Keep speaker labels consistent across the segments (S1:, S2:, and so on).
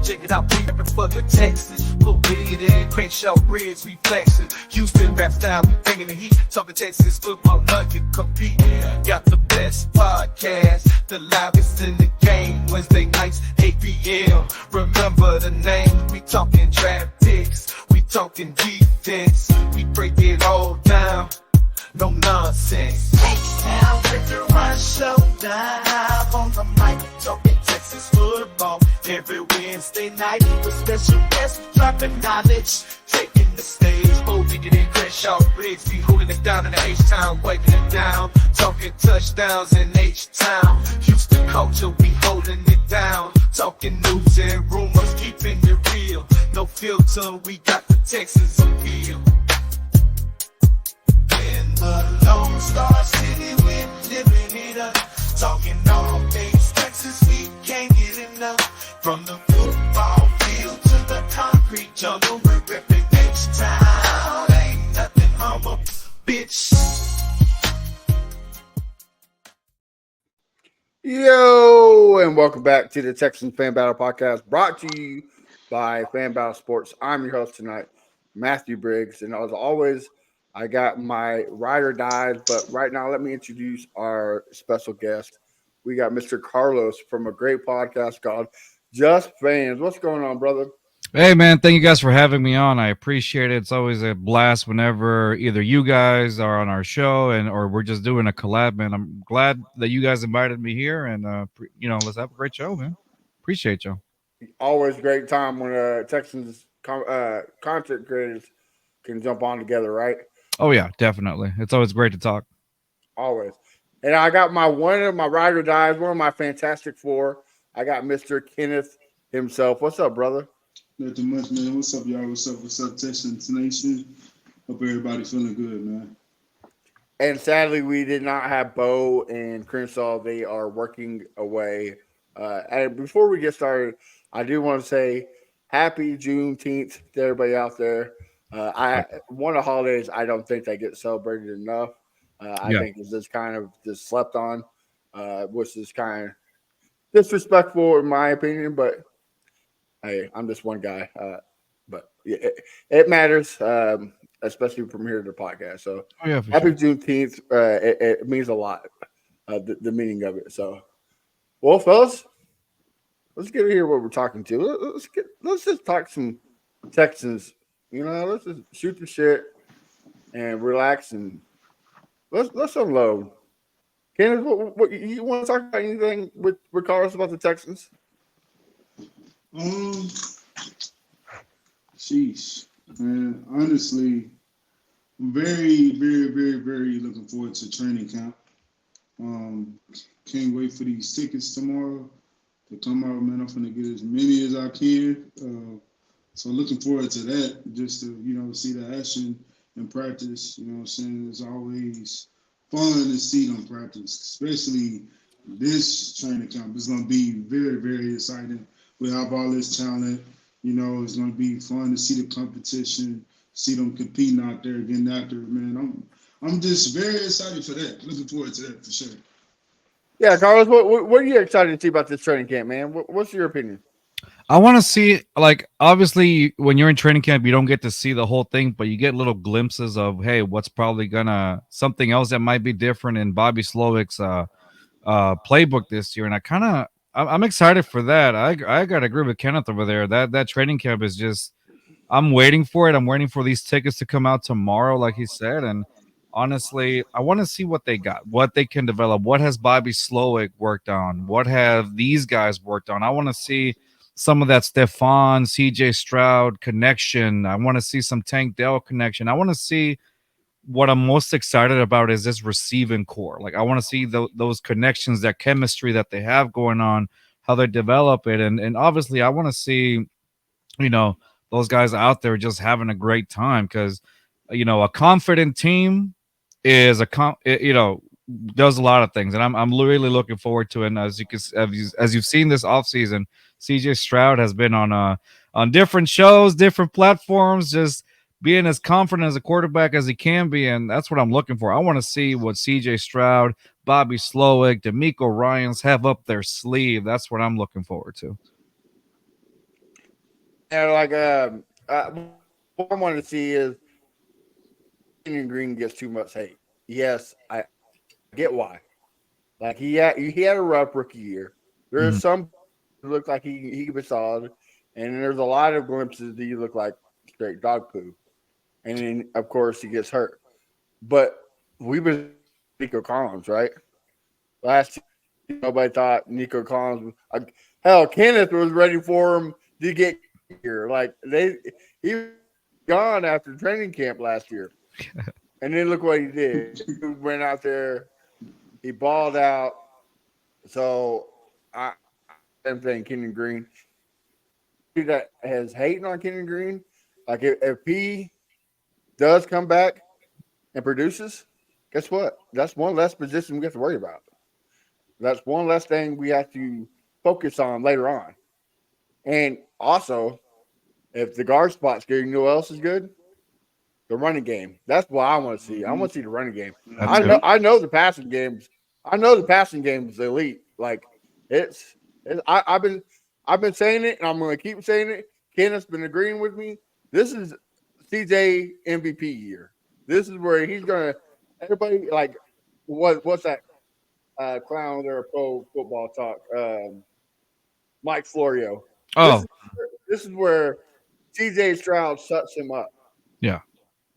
S1: Check it out, we rapping for the Texans. Full bid and Crenshaw Bridge reflection. Houston rap style, we bringing the heat. Talking Texas football, nothing compete. Got the best podcast, the loudest in the game. Wednesday nights, 8 p.m. Remember the name. We talking draft picks, we talking defense. We break it all down, no nonsense. H-Town, Victor, my show live on the mic. Talking Texas football every Wednesday night. With special guests dropping knowledge, taking the stage. Holding it in Crenshaw Briggs, be holding it down in the H-Town, wiping it down. Talking touchdowns in H-Town. Houston culture, we holding it down. Talking news and rumors, keeping it real. No filter, we got the Texans appeal. In the Lone Star City, we're living it up. Talking all things Texas, we can't get enough. From the football field to the concrete jungle, we're repping H-Town. Ain't nothing humble, bitch.
S2: Yo, and welcome back to the Texans Fan Battle Podcast, brought to you by Fan Battle Sports. I'm your host tonight, Matthew Briggs, and as always, I got my ride or dies, but right now let me introduce our special guest. We got Mr. Carlos from a great podcast called Just Fans. What's going on, brother?
S3: Hey, man, thank you guys for having me on. I appreciate it. It's always a blast whenever either you guys are on our show or we're just doing a collab, man. I'm glad that you guys invited me here, and, let's have a great show, man. Appreciate y'all.
S2: Always great time when Texans content creators can jump on together, right?
S3: Oh, yeah, definitely. It's always great to talk.
S2: Always. And I got one of my ride or dies, one of my Fantastic Four. I got Mr. Kenneth himself. What's up, brother?
S4: Nothing much, man. What's up, y'all? What's up, Texans Nation? Hope everybody feeling good, man.
S2: And sadly, we did not have Bo and Crenshaw. They are working away. And before we get started, I do want to say happy Juneteenth to everybody out there. One of the holidays I don't think they get celebrated enough. I think it's just kind of just slept on, which is kind of disrespectful in my opinion. But hey, I'm just one guy. But yeah, it matters, especially from here to the podcast. So happy Juneteenth. It means a lot, the meaning of it. So, well, fellas, let's get here what we're talking to. Let's just talk some Texans. Let's just shoot the shit and relax and let's unload. Kenneth, what you want to talk about anything with Carlos about the Texans?
S4: Sheesh, man. Honestly, I'm very, very, very, very looking forward to training camp. Can't wait for these tickets tomorrow to come out, man. I'm gonna get as many as I can. So looking forward to that, just to, see the action in practice. You know what I'm saying? It's always fun to see them practice, especially this training camp. It's going to be very, very exciting. We have all this talent. It's going to be fun to see the competition, see them competing out there, getting after it, man. I'm just very excited for that. Looking forward to that for sure.
S2: Yeah, Carlos, what are you excited to see about this training camp, man? What's your opinion?
S3: I want to see, obviously, when you're in training camp, you don't get to see the whole thing, but you get little glimpses of, hey, what's probably something else that might be different in Bobby Slowick's playbook this year. And I'm excited for that. I got to agree with Kenneth over there. That training camp is just, I'm waiting for it. I'm waiting for these tickets to come out tomorrow, like he said. And honestly, I want to see what they got, what they can develop. What has Bobby Slowick worked on? What have these guys worked on? I want to see some of that Stephon, CJ Stroud connection. I want to see some Tank Dell connection. I want to see what I'm most excited about is this receiving core. I want to see those connections, that chemistry that they have going on, how they develop it. And obviously I want to see, those guys out there just having a great time because, a confident team is does a lot of things. And I'm really looking forward to it. And as you've seen this offseason, CJ Stroud has been on different shows, different platforms, just being as confident as a quarterback as he can be, and that's what I'm looking for. I want to see what CJ Stroud, Bobby Slowick, DeMeco Ryans have up their sleeve. That's what I'm looking forward to.
S2: And what I want to see is Kenyon Green gets too much hate. Yes, I get why. Like he had a rough rookie year. There's
S3: Mhm.
S2: some look like he was solid, and there's a lot of glimpses that you look like straight dog poo. And then of course he gets hurt. But we've been Nico Collins, right? Last year, nobody thought Nico Collins. Hell, Kenneth was ready for him to get here. He was gone after training camp last year, and then look what he did. He went out there, he balled out. So I same thing, Kenyon Green. That has hating on Kenyon Green. Like if he does come back and produces, guess what? That's one less position we have to worry about. That's one less thing we have to focus on later on. And also, if the guard spot's good, you know what else is good? The running game. That's what I want to see. I
S4: Mm-hmm.
S2: want to see the running game.
S3: That's
S2: I
S3: good.
S2: know.
S4: Mm-hmm.
S2: I know the passing games. I know the passing game is elite. Like it's. I've been saying it, and I'm going to keep saying it. Kenneth's been agreeing with me. This is CJ MVP year. This is where he's going to. Everybody like what's that clown there? Pro football talk. Mike Florio. This
S3: Oh,
S2: is this is where CJ Stroud shuts him up.
S3: yeah.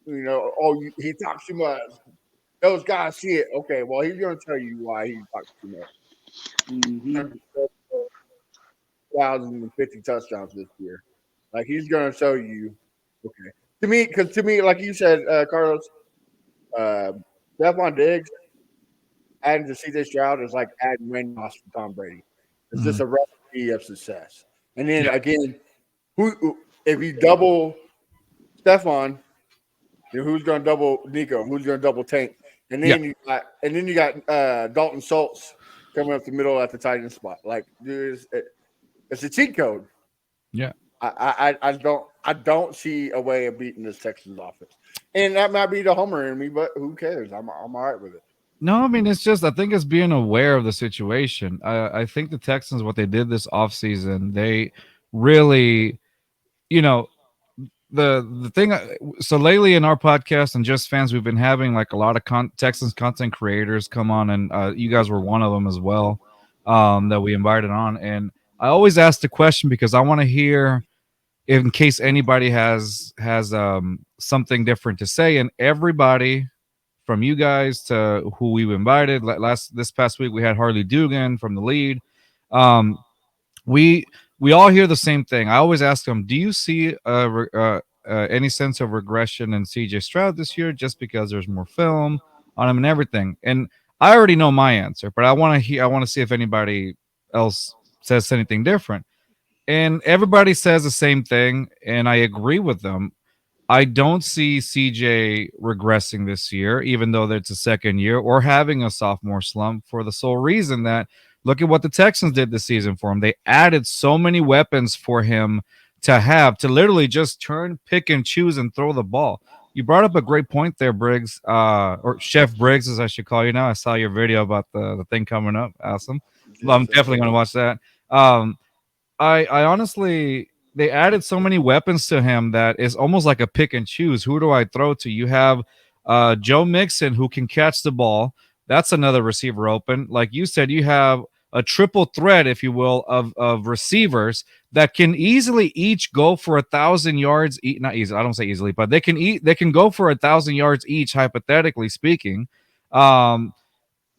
S2: He talks too much. Those guys see it. Okay, well, he's going to tell you why he talks too
S4: Mm-hmm.
S2: much. 1,050 touchdowns this year. Like he's going to show you. Okay, to me, like you said, Carlos, uh, Stephon Diggs adding to CJ Stroud is like adding Randy Moss to Tom Brady. It's
S3: Mhm.
S2: just a recipe of success. And then
S3: Yeah.
S2: again, who if you double Stephon, who's going to double Nico? Who's going to double Tank? And
S3: Yeah.
S2: then you got Dalton Schultz coming up the middle at the tight end spot. Like, dude, it's a cheat code.
S3: Yeah.
S2: I don't see a way of beating this Texans offense, and that might be the homer in me, but who cares? I'm all right with it.
S3: No, I mean it's just I think it's being aware of the situation. I think the Texans what they did this offseason, they really, you know, the thing so lately in our podcast and just fans we've been having like a lot of Texans content creators come on and you guys were one of them as well that we invited on and I always ask the question because I want to hear in case anybody has something different to say and everybody from you guys to who we've invited last this past week we had Harley Dugan from the lead um we we all hear the same thing. I always ask them, "Do you see any sense of regression in CJ Stroud this year, just because there's more film on him and everything?" And I already know my answer, but I want to hear. I want to see if anybody else says anything different. And everybody says the same thing, and I agree with them. I don't see CJ regressing this year, even though it's a second year, or having a sophomore slump for the sole reason that look at what the Texans did this season for him. They added so many weapons for him to literally just turn, pick, and choose and throw the ball. You brought up a great point there, Briggs, or Chef Briggs, as I should call you now. I saw your video about the thing coming up. Awesome. Well,
S2: Yes,
S3: I'm
S2: sir.
S3: definitely going to watch that. Um, I honestly they added so many weapons to him that it's almost like a pick and choose. Who do I throw to? You have Joe Mixon who can catch the ball. That's another receiver open. Like you said, you have a triple threat, if you will, of receivers that can easily each go for 1,000 yards. Not easy. I don't say easily, but they can go for 1,000 yards each, hypothetically speaking. Um,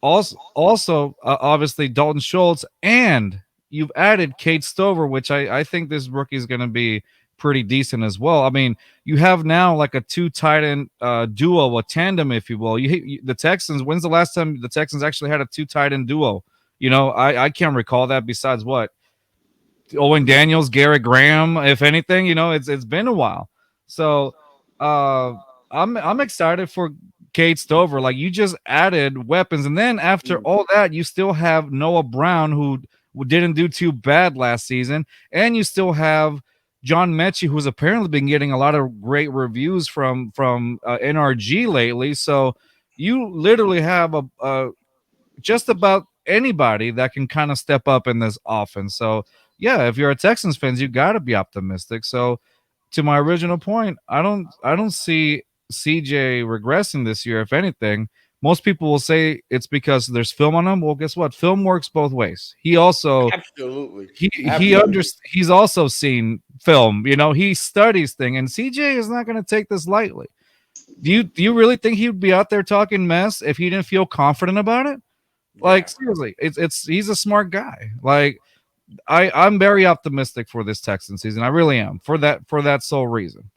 S3: also, obviously Dalton Schultz, and you've added Kate Stover, which I think this rookie is going to be pretty decent as well. I mean, you have now like a two tight end duo, a tandem, if you will. The Texans. When's the last time the Texans actually had a two tight end duo? I can't recall that. Besides what Owen Daniels, Garrett Graham, if anything, it's been a while. So uh I'm excited for Kate Stover. Like you just added weapons, and then after
S2: Mm.
S3: all that, you still have Noah Brown who didn't do too bad last season, and you still have John Mechie, who's apparently been getting a lot of great reviews from NRG lately. So you literally have a just about anybody that can kind of step up in this offense. So yeah, if you're a Texans fans, you got to be optimistic. So to my original point, I don't see CJ regressing this year. If anything, most people will say it's because there's film on him. Well, guess what? Film works both ways. He also
S2: Absolutely, absolutely.
S3: he's also seen film. He studies thing, and CJ is not going to take this lightly. Do you really think he would be out there talking mess if he didn't feel confident about it? Like
S2: Yeah.
S3: seriously, it's he's a smart guy. Like I'm very optimistic for this Texan season. I really am for that sole reason.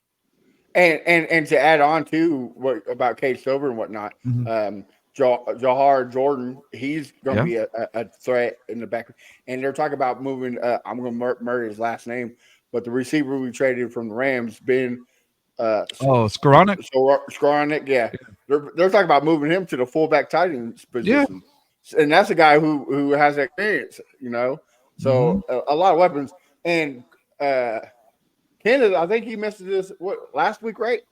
S2: And to add on to what about Kate Silver and whatnot,
S3: Mhm.
S2: Jahar Jordan, he's going to
S3: Yeah.
S2: be a threat in the back. And they're talking about moving. I'm going to murder his last name, but the receiver we traded from the Rams, Ben
S3: Oh, Skoranek.
S2: Skowronek, yeah, they're talking about moving him to the fullback tight end
S3: Yeah.
S2: position, and that's a guy who has experience,
S3: Hmm.
S2: So a lot of weapons. And uh, Kenneth, I think he mentioned this last week, right?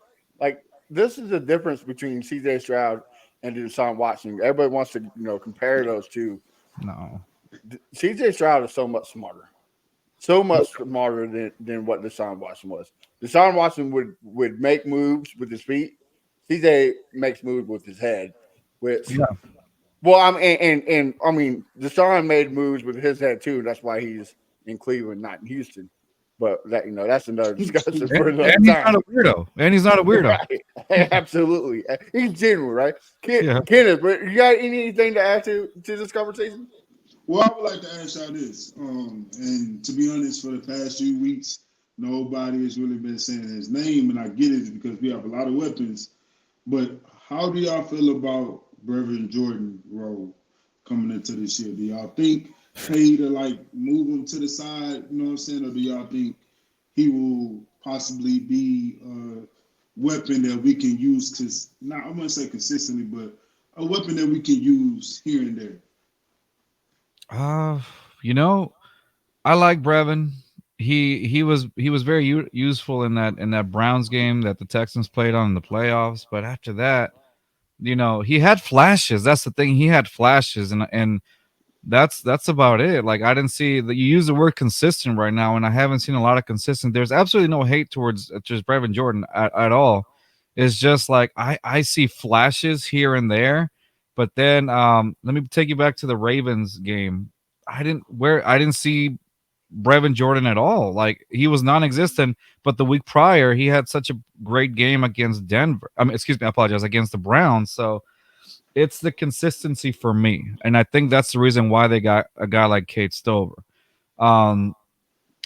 S2: Like this is the difference between C.J. Stroud and Deshaun Watson. Everybody wants to compare those two.
S3: No.
S2: C.J. Stroud is so much smarter than what Deshaun Watson was. Deshaun Watson would make moves with his feet. CJ makes moves with his head, which
S3: Yeah.
S2: well, and I mean Deshaun made moves with his head too. That's why he's in Cleveland, not in Houston. But that's another discussion
S3: And,
S2: for another
S3: and he's not
S2: time.
S3: a weirdo. And he's not a weirdo.
S2: Right? Absolutely, he's genuine, right?
S3: Yeah.
S2: Kenneth, but you got anything to add to this conversation?
S4: Well, I would like to ask y'all this. And to be honest, for the past few weeks, nobody has really been saying his name, and I get it because we have a lot of weapons. But how do y'all feel about Brevin Jordan role coming into this year? Do y'all think pay to like move him to the side? You know what I'm saying, or do y'all think he will possibly be a weapon that we can use? Cause not I'm gonna say consistently, but a weapon that we can use here and there.
S3: Uh, you know, I like Brevin. He was very useful in that Browns game that the Texans played on in the playoffs. But after that, he had flashes. That's the thing. He had flashes, and that's about it. Like I didn't see that you use the word consistent right now, and I haven't seen a lot of consistent. There's absolutely no hate towards just Brevin Jordan at all. It's just like I see flashes here and there, but then let me take you back to the Ravens game. I didn't see Brevin Jordan at all. Like he was non-existent. But the week prior, he had such a great game against Denver. I mean, excuse me, I apologize, against the Browns. So it's the consistency for me, and I think that's the reason why they got a guy like Kate Stover. Um,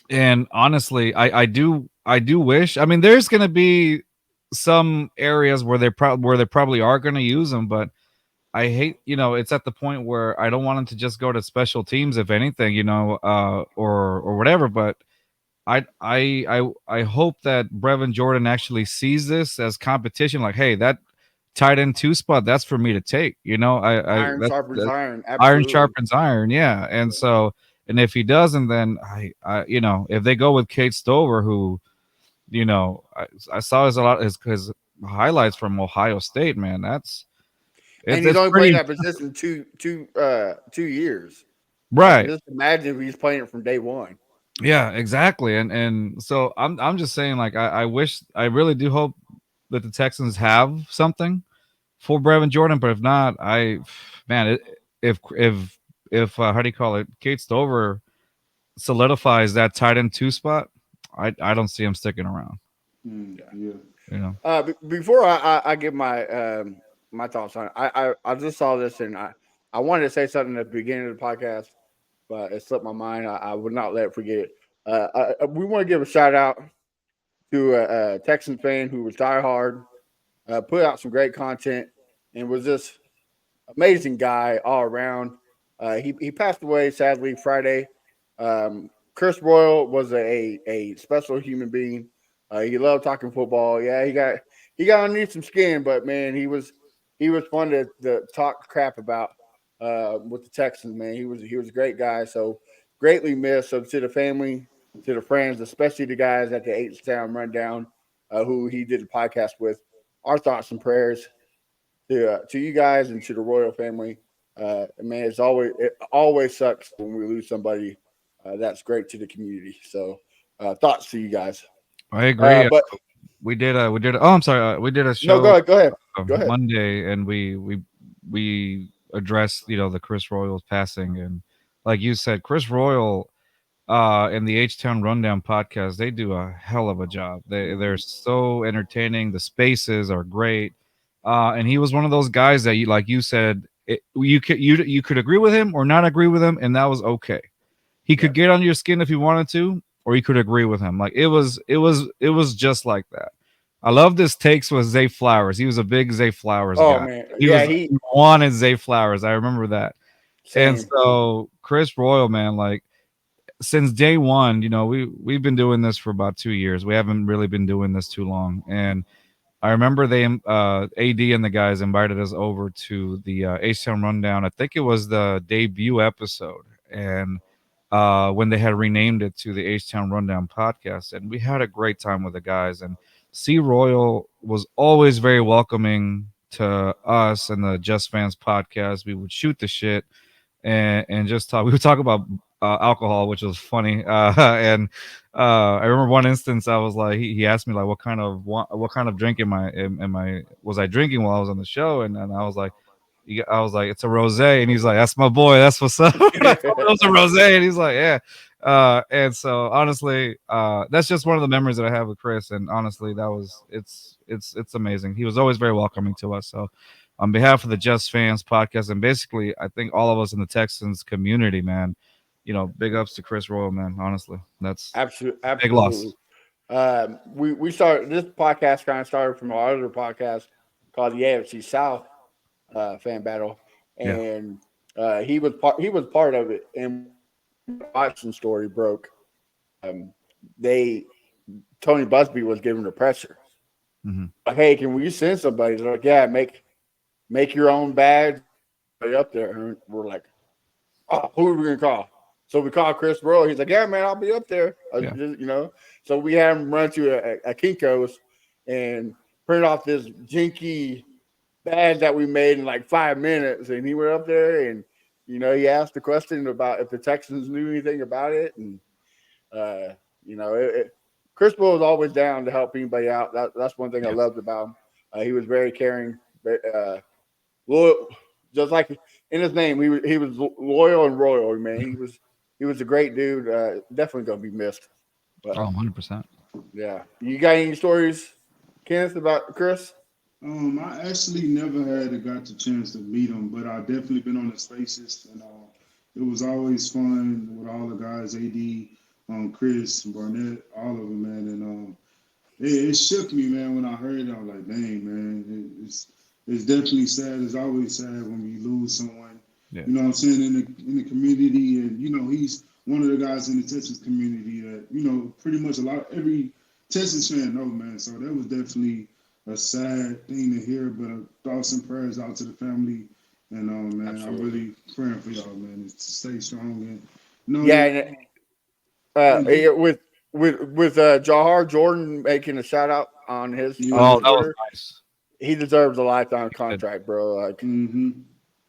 S3: and honestly, I do wish. I mean, there's going to be some areas where they probably are going to use him, but I hate, it's at the point where I don't want him to just go to special teams, if anything, or whatever. But I hope that Brevin Jordan actually sees this as competition. Like, hey, that tight end two spot, that's for me to take. I
S2: Iron sharpens
S3: that
S2: iron,
S3: iron
S2: absolutely.
S3: sharpens iron, yeah. And so, and if he doesn't, then if they go with Kate Stover, who I saw his highlights from Ohio State, man,
S2: And he's
S3: it's
S2: only
S3: pretty
S2: played that position 2 years. Like
S3: right.
S2: just imagine if he's playing it from day one.
S3: Yeah, exactly. And so I'm just saying, like, I really do hope that the Texans have something for Brevin Jordan, but if not, man, if how do you call it? Kate Stover solidifies that tight end two spot, I don't see him sticking around.
S2: Yeah.
S4: Yeah.
S3: You know.
S2: Before I give my thoughts on it, I just saw this and I wanted to say something at the beginning of the podcast, but it slipped my mind. I would not let it forget it. We want to give a shout out to a Texan fan who was diehard, put out some great content, and was just amazing guy all around. He passed away sadly Friday. Chris Royal was a special human being. He loved talking football. Yeah, he got underneath some skin, but man, he was fun to talk crap about with the Texans. Man, he was a great guy. So greatly missed. So to the family, to the friends, especially the guys at the H Town Rundown, who he did the podcast with, our thoughts and prayers to you guys and to the royal family. Man, it always sucks when we lose somebody that's great to the community. So thoughts to you guys.
S3: I agree.
S2: But
S3: We did. Oh, I'm sorry. We did a
S2: no,
S3: show
S2: go ahead, go ahead.
S3: Monday, and we addressed the Chris Royal's passing, and like you said, Chris Royal in the H Town Rundown podcast, they do a hell of a job. They're so entertaining. The spaces are great, and he was one of those guys that like you said, you could agree with him or not agree with him, and that was okay. He
S2: Yeah.
S3: could get under your skin if he wanted to, or you could agree with him. Like it was just like that. I love this takes with Zay Flowers. He was a big Zay Flowers
S2: Oh
S3: guy.
S2: man,
S3: He
S2: yeah,
S3: was
S2: he
S3: he wanted Zay Flowers. I remember that. And
S2: same.
S3: so Chris Royal, man, like since day one, we've been doing this for about 2 years. We haven't really been doing this too long. And I remember they AD and the guys invited us over to the H Town Rundown. I think it was the debut episode, and when they had renamed it to the H Town Rundown podcast, and we had a great time with the guys. And C Royal was always very welcoming to us and the Just Fans podcast. We would shoot the shit and just talk. We would talk about alcohol, which was funny. And I remember one instance, I was like, he asked me like, what kind of drink am I was I drinking while I was on the show, and I was like. I was like, it's a rosé, and he's like, that's my boy, that's what's up. And I told him it was a rosé, and he's like, yeah. And so honestly, that's just one of the memories that I have with Chris, and honestly, it's amazing. He was always very welcoming to us. So, on behalf of the Just Fans podcast, and basically, I think all of us in the Texans community, man, big ups to Chris Royal, man. Honestly, that's
S2: Absolutely,
S3: big loss.
S2: absolutely. We started this podcast kind of started from our other podcast called the AFC South fan battle,
S3: Yeah.
S2: and he was part of it. And the Watson story broke. Um, they Tony Busby was giving the pressure.
S3: Hmm.
S2: Like, hey, can we send somebody? They're like, yeah, make your own badge up there. And we're like, oh, who are we gonna call? So we called Chris Rowe. He's like, yeah, man, I'll be up there.
S3: Yeah.
S2: So we had him run to a Kinko's and print off this jinky badge that we made in like 5 minutes. And he went up there and he asked the question about if the Texans knew anything about it. And uh, Chris Rowe was always down to help anybody out. That's one thing I
S3: Yeah.
S2: loved about him. He was very caring, loyal, just like in his name, he was loyal and royal, man. He was a great dude. Definitely gonna be missed. But
S3: Oh, 100%.
S2: yeah, you got any stories, Kenneth, about Chris?
S4: I actually never got the chance to meet him, but I definitely been on his faces, and it was always fun with all the guys, AD, Chris, Barnett, all of them, man, and it shook me, man, when I heard it. I was like, dang, man, it's definitely sad. It's always sad when we lose someone.
S3: Yeah.
S4: You know what I'm saying, in the community, and he's one of the guys in the Texas community that pretty much every Texas fan know, man. So that was definitely a sad thing to hear, but thoughts and prayers out to the family. And man,
S2: Absolutely.
S4: I'm really praying for y'all, man, to stay strong and know
S2: Yeah,
S4: that.
S2: and
S4: And
S2: with Jahar Jordan making a shout out on his
S3: Oh, that was
S2: Twitter,
S3: nice.
S2: he deserves a lifetime
S3: Good.
S2: contract, bro. Like,
S4: hmm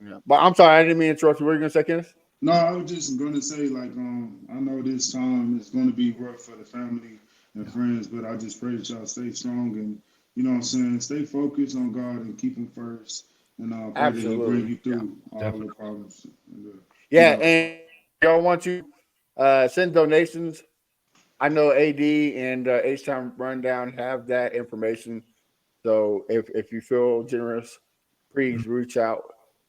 S2: yeah. But I'm sorry, I didn't mean to interrupt you. What were you gonna say, Kenneth?
S4: No, I was just gonna say, like, I know this time is gonna be rough for the family and friends, but I just pray that y'all stay strong and what I'm saying, stay focused on God and keep Him first, and I pray that He'll bring
S2: Absolutely.
S4: you through all
S3: Definitely.
S4: the problems. And,
S2: Yeah, and y'all want to send donations. I know AD and H Town Rundown have that information. So if you feel generous, please reach out.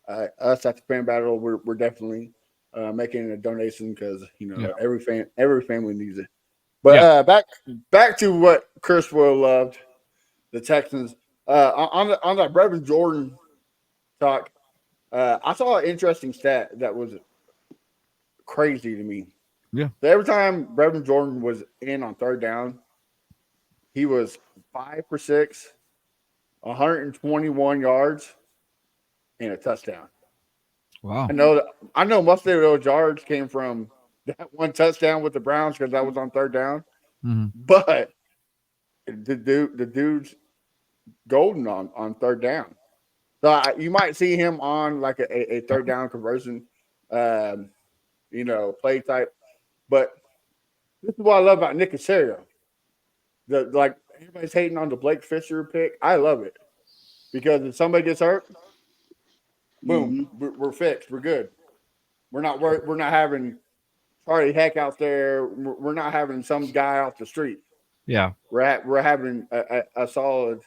S2: Us at the Fan Battle, we're definitely making a donation because
S3: Yeah.
S2: every family needs it. But
S3: Yeah.
S2: back to what Chris Will loved, the Texans. On that Brevin Jordan talk, I saw an interesting stat that was crazy to me.
S3: Yeah.
S2: So every time Brevin Jordan was in on third down, he was 5 for 6, 121 yards, and a touchdown.
S3: Wow.
S2: I know most of those yards came from that one touchdown with the Browns because that was on third down.
S3: Hmm.
S2: But the dude's golden on third down. So you might see him on like a third down conversion, play type. But this is what I love about Nick Casario. The like everybody's hating on the Blake Fisher pick. I love it because if somebody gets hurt, boom,
S4: Mm-hmm.
S2: we're fixed. We're good. We're not having Charlie Heck out there. We're not having some guy off the street.
S3: Yeah.
S2: We're having a solid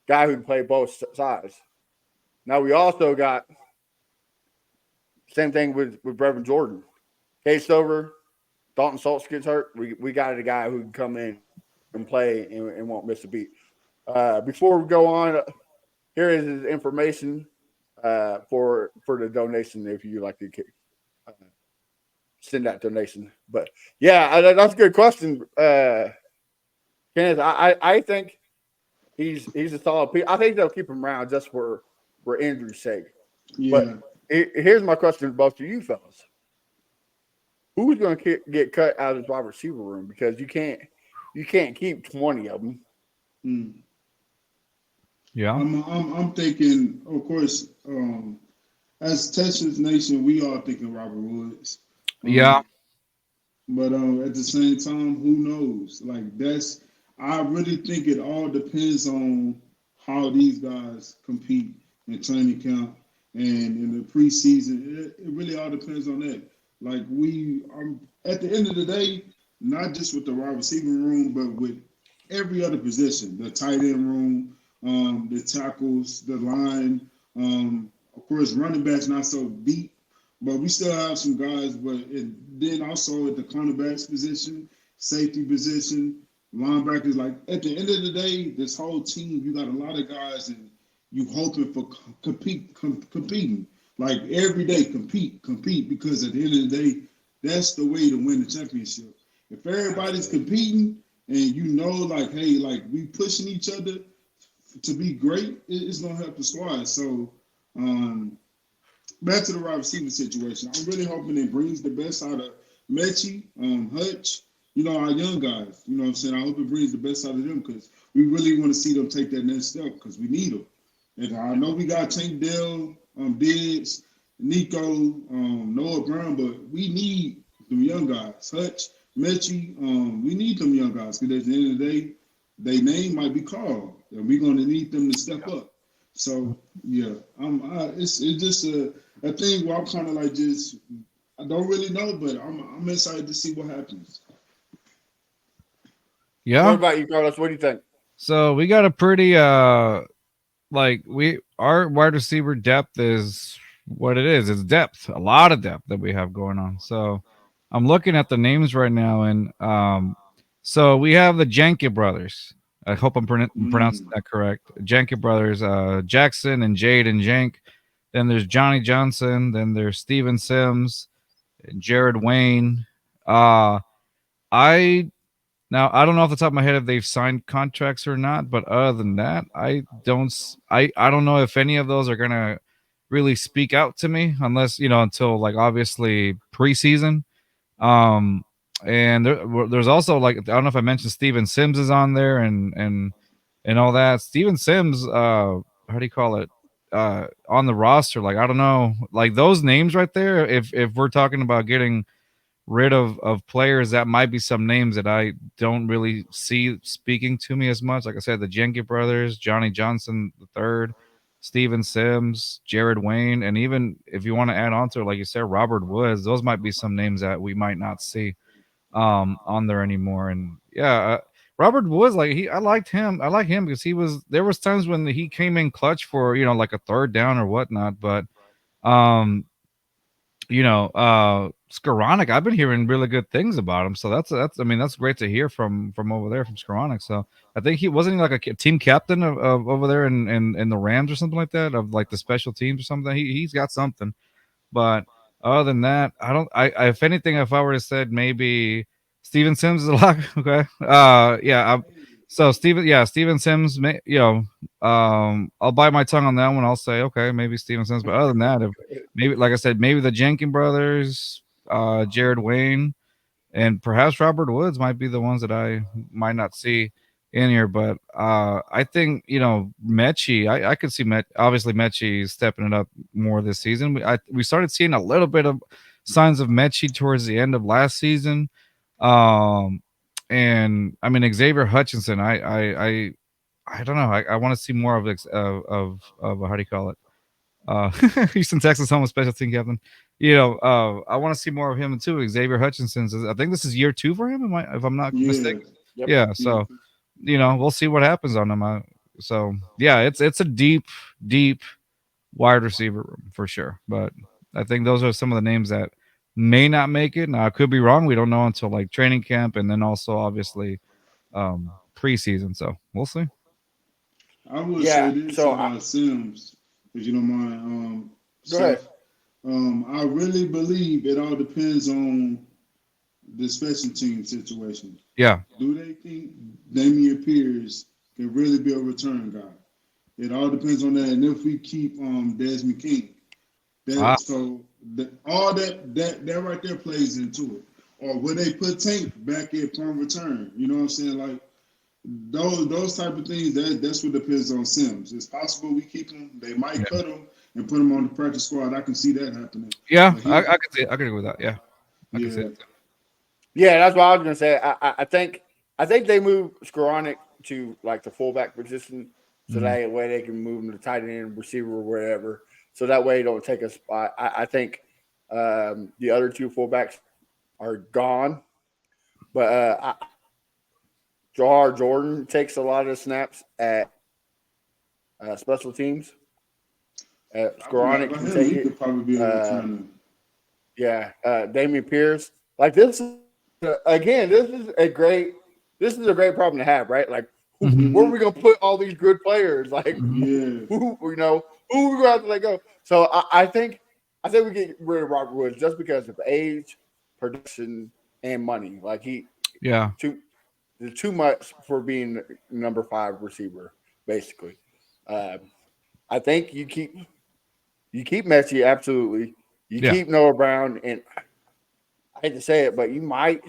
S2: guy who can play both sides. Now we also got same thing with Brevin Jordan. Case over, Dalton Schultz gets hurt. We got a guy who can come in and play and won't miss a beat. Before we go on, here is his information for the donation if you like to uh, send that donation. But yeah, that's a good question, Kenneth. I think he's a solid piece. I think they'll keep him around just for injury's sake. But
S4: Yeah.
S2: here's my question to both of you fellas: who's going to get cut out of this wide receiver room? Because you can't keep 20 of them.
S4: Mm.
S3: Yeah.
S4: I'm thinking, of course, as Texas Nation, we are thinking Robert Woods.
S3: Yeah.
S4: Um, but at the same time, who knows? Like I really think it all depends on how these guys compete in training camp and in the preseason. It really all depends on that. Like at the end of the day, not just with the wide receiver room, but with every other position, the tight end room, the tackles, the line. Of course, running backs not so deep, but we still have some guys. Then also at the cornerbacks position, safety position, linebackers. Like at the end of the day, this whole team, you got a lot of guys, and you hoping for competing. Like every day, compete, because at the end of the day, that's the way to win the championship. If everybody's competing and you know, like, hey, like we pushing each other to be great, it's gonna help the squad. So, back to the wide receiver situation. I'm really hoping it brings the best out of Mechie, Hutch, our young guys. You know what I'm saying? I hope it brings the best out of them because we really want to see them take that next step because we need them. And I know we got Tank Dell, Diggs, Nico, Noah Brown, but we need them young guys. Hutch, Mechie, we need them young guys because at the end of the day, their name might be called, and we're going to need them to step up. So yeah, it's just a thing where I'm kind of like just I don't really know, but I'm excited to see what happens.
S2: What
S3: Yeah.
S2: about you, Carlos? What do you think?
S3: So we got a pretty like our wide receiver depth is what it is. It's depth, a lot of depth that we have going on. So I'm looking at the names right now, and so we have the Janke brothers. I hope I'm pronouncing
S4: Mm,
S3: that correct. Janke brothers, Jackson and Jade and Jank. Then there's Johnny Johnson. Then there's Steven Sims and Jared Wayne. Uh I Now I don't know off the top of my head if they've signed contracts or not, but other than that, I don't know if any of those are gonna really speak out to me unless until like obviously preseason. Um, and there's also like I don't know if I mentioned Steven Sims is on there and all that. Steven Sims, how do you call it? On the roster, like I don't know, like those names right there. If we're talking about getting rid of players, that might be some names that I don't really see speaking to me as much. Like I said, the Jenke brothers, Johnny Johnson the third, Steven Sims, Jared Wayne, and even if you want to add on to it, like you said, Robert Woods. Those might be some names that we might not see on there anymore. And yeah, Robert Woods, like I liked him. I like him because there was times when he came in clutch for like a third down or whatnot, but um Skoranek, I've been hearing really good things about him. So that's I mean, that's great to hear from over there from Skoranek. So I think he wasn't he like a team captain of over there in the Rams or something like that, of like the special teams or something. He's got something. But other than that, I don't. If anything, if I were to said maybe Steven Sims is a lock. Okay. Yeah. So Steven Sims. I'll bite my tongue on that one. I'll say okay, maybe Steven Sims. But other than that, if maybe like I said, maybe the Jenkins brothers, Jared Wayne, and perhaps Robert Woods might be the ones that I might not see in here. But I think Mechie, I could see obviously Mechie stepping it up more this season. We started seeing a little bit of signs of Mechie towards the end of last season. Um, and I mean Xavier Hutchinson. I don't know. I want to see more of how do you call it? Houston Texas home special team captain. I want to see more of him too. Xavier Hutchinson's. I think this is year 2 for him. If I'm not
S4: Yeah,
S3: mistaken.
S2: Yep.
S3: Yeah.
S4: yeah.
S3: So we'll see what happens on him. So yeah, it's a deep wide receiver room for sure. But I think those are some of the names that may not make it. Now I could be wrong. We don't know until like training camp and then also obviously preseason. So we'll see.
S4: I would say
S2: Yeah.
S4: this
S2: So
S4: about Sims, if you don't mind,
S2: go ahead.
S4: Seth. I really believe it all depends on the special team situation.
S3: Yeah.
S4: Do they think Damian Pierce can really be a return guy? It all depends on that. And if we keep Desmond King,
S3: Ah,
S4: all that right there plays into it. Or will they put Tank back at punt return? You know what I'm saying? Like those type of things. That's what depends on Sims. It's possible we keep him. They might
S3: yeah.
S4: cut him and put him on the practice squad. I can see that happening.
S3: Yeah,
S4: But
S3: I
S4: he,
S3: could see. I could agree with that. Yeah, I could see
S4: yeah,
S3: it.
S2: Yeah, that's what I was gonna say. I think they moved Skoranek to like the fullback position, so
S3: Mhm.
S2: that way they can move him to tight end, receiver, or whatever. So that way, it don't take a spot. I think the other two fullbacks are gone, but Jahar Jordan takes a lot of snaps at special teams.
S4: I would like
S2: Skoranek
S4: for
S2: can
S4: him.
S2: take
S4: He
S2: it.
S4: could probably be a
S2: Uh,
S4: returner.
S2: yeah, Damian Pierce. Like this is again. This is a great problem to have, right? Like,
S3: Mhm.
S2: where are
S4: Hmm.
S2: we gonna put all these good players? Like,
S3: Mhm.
S4: Yeah,
S2: who we gonna have to let go? So I think we get rid of Robert Woods just because of age, production, and money. Like
S3: Yeah,
S2: too too much for being number 5 receiver, basically. Uh, I think you keep Messi absolutely. You
S3: yeah,
S2: keep Noah Brown, and I hate to say it, but you might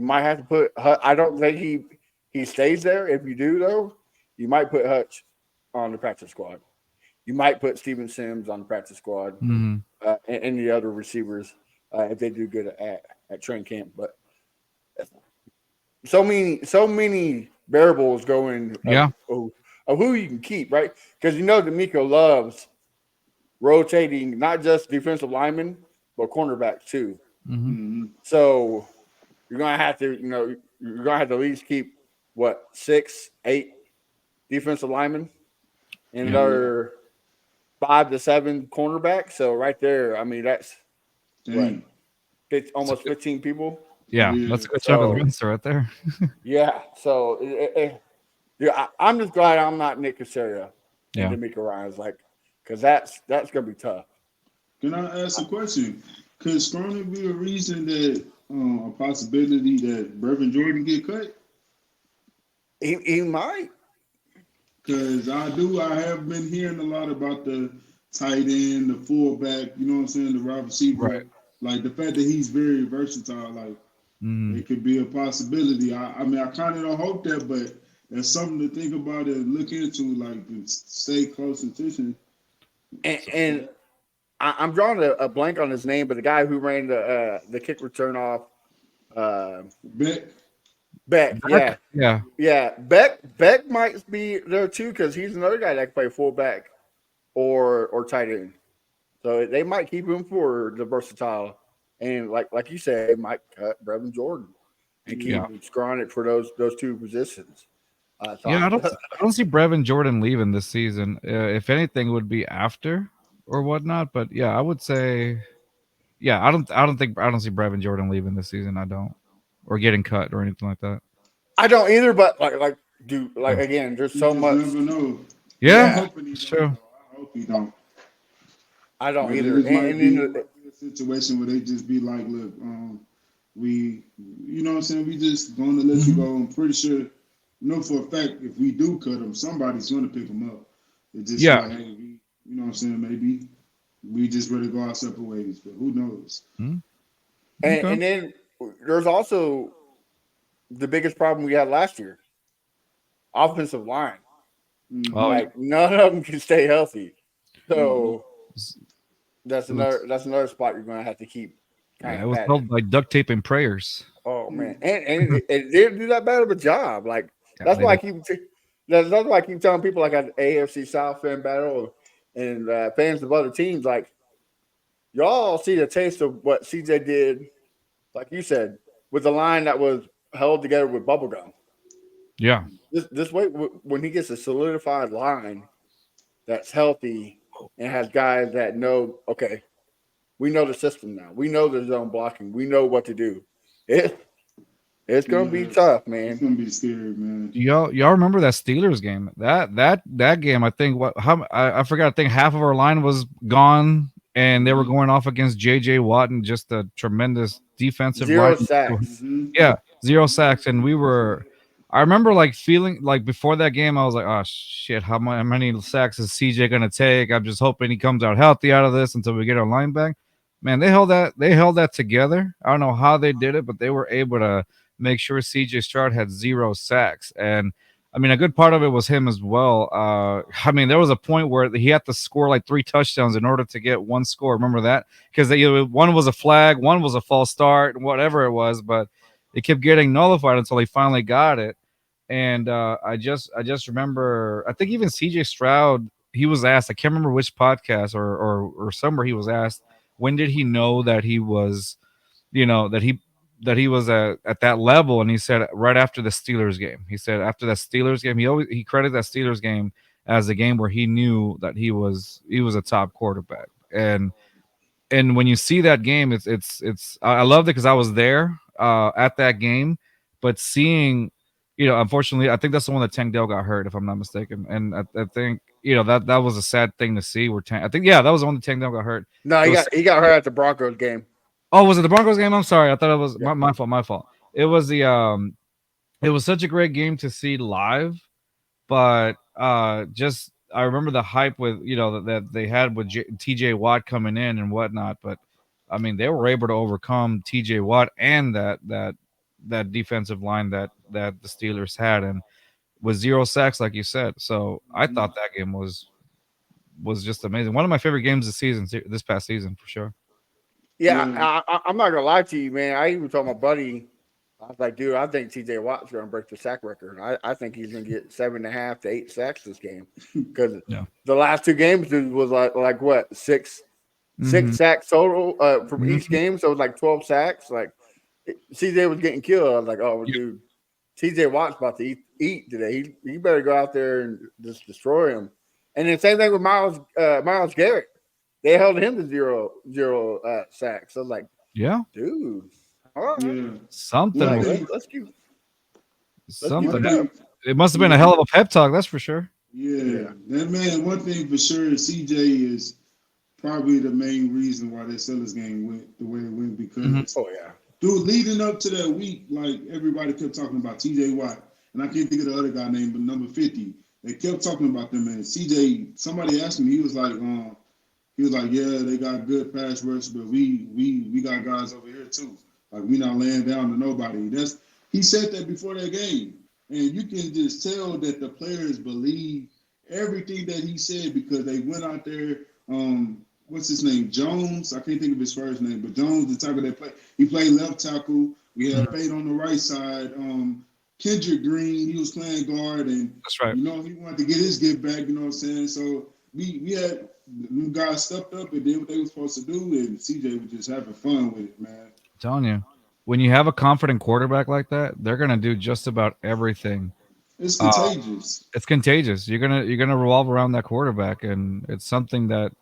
S2: have to put. I don't think he stays there. If you do though, you might put Hutch on the practice squad. You might put Steven Sims on the practice squad,
S3: hmm
S2: and the other receivers if they do good at training camp. But so many variables going
S3: yeah,
S2: of who you can keep, right? Because D'Amico loves rotating not just defensive linemen but cornerbacks too.
S3: hmm
S4: hmm
S2: So you're gonna have to at least keep what 6, 8 defensive linemen and
S3: yeah.
S4: yeah.
S2: another 5 to 7 cornerbacks. So right there, I mean that's what
S4: Dang,
S3: It's a
S2: almost 15 people.
S3: Yeah, that's
S4: yeah.
S3: a good chunk of the
S2: So
S3: roster right there.
S2: yeah, so yeah, I'm just glad I'm not Nick Casario and
S3: Yeah.
S2: D'Amico Ryan's like because that's gonna be tough.
S4: Can I ask a question? Could Skronic be a reason that a possibility that Brevin Jordan get cut?
S2: He might.
S4: Because I have been hearing a lot about the tight end, the fullback, you know what I'm saying, the wide receiver.
S3: Right.
S4: Like the fact that he's very versatile, like
S3: hmm
S4: it could be a possibility. I mean, I kind of don't hope that, but that's something to think about and look into, like to stay close attention.
S2: And I'm drawing a blank on his name, but the guy who ran the kick return off
S4: Beck,
S2: Beck,
S3: Back. Yeah.
S2: yeah, Beck might be there too because he's another guy that can play fullback or tight end. So they might keep him for the versatile, and like you said, they might cut Brevin Jordan and
S4: yeah,
S3: Yeah.
S2: keep Skronik for those two positions. So
S3: Yeah. I don't see Brevin Jordan leaving this season. If anything, it would be after or whatnot. But yeah, I would say. Yeah, I don't see Brevin Jordan leaving this season. I don't, or getting cut or anything like that.
S2: I don't either, but like
S3: Yeah.
S2: again, there's
S4: you
S2: so
S4: just
S2: much.
S4: never know. But I'm
S3: Yeah.
S2: Yeah,
S4: hoping he
S3: It's
S4: don't,
S3: true.
S4: though. I hope he don't.
S2: I don't
S4: But
S2: either. And
S4: it
S2: then
S4: might be a situation where they just be like, look, we, you know what I'm saying, we just going to let you
S3: hmm
S4: go. I'm pretty sure, for a fact, if we do cut him, somebody's going to pick him up. It's just
S3: Yeah.
S4: like, hey, you know what I'm saying, maybe we just ready to go our separate ways, but who knows?
S3: Mhm.
S2: and,
S3: Okay.
S2: and then there's also the biggest problem we had last year: offensive line.
S3: Oh
S4: Mm-hmm.
S3: yeah.
S2: Like none of them can stay healthy.
S4: Mm-hmm.
S2: So
S3: S-
S2: that's
S3: Let's
S2: another spot you're going to have to keep
S3: Yeah, it was
S2: Pat.
S3: held by duct tape and prayers.
S2: Oh man, and it didn't do that bad of a job. Like
S3: Yeah,
S2: that's
S3: they
S2: why I
S3: did.
S2: that's why I keep telling people like at the AFC South fan battle and fans of other teams, like y'all see the taste of what CJ did, like you said, with the line that was held together with bubble gum.
S3: Yeah.
S2: This way, when he gets a solidified line that's healthy and has guys that know, okay, we know the system now. We know the zone blocking. We know what to do. It it's gonna be
S4: Yeah,
S2: tough,
S4: it's
S2: man.
S4: gonna be scary, man.
S3: Y'all remember that Steelers game? That game, I think I forgot. I think half of our line was gone, and they were
S4: Mm-hmm.
S3: going off against J.J. Watt and just a tremendous defensive line.
S2: Zero sacks.
S4: Mm-hmm.
S3: Yeah, 0 sacks, and we were. I remember like feeling like before that game, I was like, "Oh shit, how many sacks is CJ gonna take?" I'm just hoping he comes out healthy out of this until we get our line back. Man, they held that together. I don't know how they did it, but they were able to make sure CJ Stroud had 0 sacks, and I mean a good part of it was him as well. I mean there was a point where he had to score like 3 touchdowns in order to get one score. Remember that? Because one was a flag, one was a false start, whatever it was, but it kept getting nullified until he finally got it. And I just remember I think even CJ Stroud he was asked I can't remember which podcast or somewhere he was asked when did he know that he was that he was at that level, and he said right after the Steelers game. He said after that Steelers game he credited that Steelers game as the game where he knew that he was a top quarterback. And when you see that game, it's I loved it because I was there at that game, but seeing, unfortunately, I think that's the one that Tank Dell got hurt, if I'm not mistaken, and I think that was a sad thing to see. Where I think that was the one that Tank Dell got hurt.
S2: No,
S3: It was
S2: he got hurt at the Broncos game.
S3: oh, was it the Broncos game? I'm sorry, I thought it was
S2: Yeah.
S3: my fault. My fault. It was it was such a great game to see live, but just I remember the hype with that they had with TJ Watt coming in and whatnot. But I mean, they were able to overcome TJ Watt and that defensive line that the Steelers had, and with 0 sacks, like you said. So I
S4: Mm-hmm.
S3: thought that game was just amazing. One of my favorite games this season, this past season for sure.
S2: Yeah,
S4: Yeah.
S2: I'm not gonna lie to you, man. I even told my buddy, I was like, dude, I think TJ Watt's gonna break the sack record. I think he's gonna get 7.5 to 8 sacks this game because
S3: Yeah.
S2: the last 2 games dude, was like what six
S3: Hmm.
S2: sacks total from each
S3: Hmm.
S2: game, so it was like 12 sacks. Like CJ was getting killed. I was like, oh,
S3: Yeah.
S2: dude, TJ Watt's about to eat today. He better go out there and just destroy him. And then same thing with Miles Garrett. They held him to zero sacks. I was like,
S3: Yeah.
S2: dude, all right,
S4: Yeah. One
S3: Something.
S2: like
S4: thing.
S2: let's keep
S4: One
S2: it
S3: Something.
S2: up.
S4: thing.
S3: It must have been a
S4: Yeah.
S3: hell of a pep talk, that's for sure.
S4: Yeah.
S2: Yeah.
S4: That man. One thing for sure. CJ is probably the main reason why that Sellers game went the way it went
S3: Hmm.
S4: because
S2: Oh yeah.
S4: dude, leading up to that week, like everybody kept talking about TJ Watt, and I can't think of the other guy name, but number 50. They kept talking about them, and CJ. Somebody asked him, he was like, yeah, they got good pass rush, but we got guys over here too. Like we not laying down to nobody. He said that before that game, and you can just tell that the players believe everything that he said because they went out there. What's his name? Jones. I can't think of his first name, but Jones, the tackle that played. He played left tackle. We had Fate on the right side. Kendrick Green, he was playing guard, and
S3: That's right.
S4: he wanted to get his get back. You know what I'm saying? So we had them guys stepped up and did what they were supposed to do, and CJ was just having fun with it, man.
S3: I'm telling you, when you have a confident quarterback like that, they're gonna do just about everything.
S4: It's
S3: Uh,
S4: contagious.
S3: it's contagious. You're gonna revolve around that quarterback, and it's something that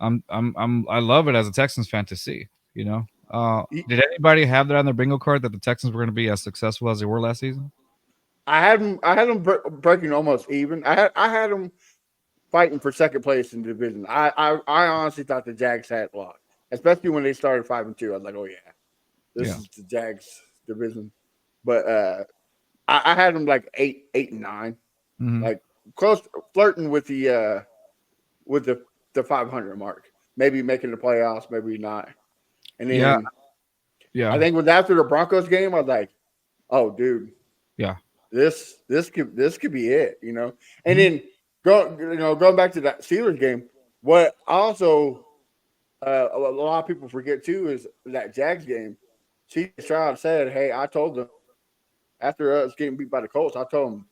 S3: I love it as a Texans fan to see. You know, did anybody have that on their bingo card that the Texans were going to be as successful as they were last season?
S2: I had them breaking almost even. I had them fighting for second place in the division. I honestly thought the Jags had it locked, especially when they started 5-2. I was like, oh yeah, this
S3: Yeah.
S2: is the Jags division. But I had them like 8-9,
S3: Hmm.
S2: like close flirting with the 500 mark, maybe making the playoffs, maybe not. And
S3: Yeah.
S2: then I
S3: Yeah.
S2: think was after the Broncos game, I was like, oh dude,
S3: Yeah.
S2: this could be it, you know. And
S3: Mhm.
S2: then going back to that Steelers game, what also a lot of people forget too is that Jags game. C.J. Stroud said, "Hey, I told them after us getting beat by the Colts, I told them,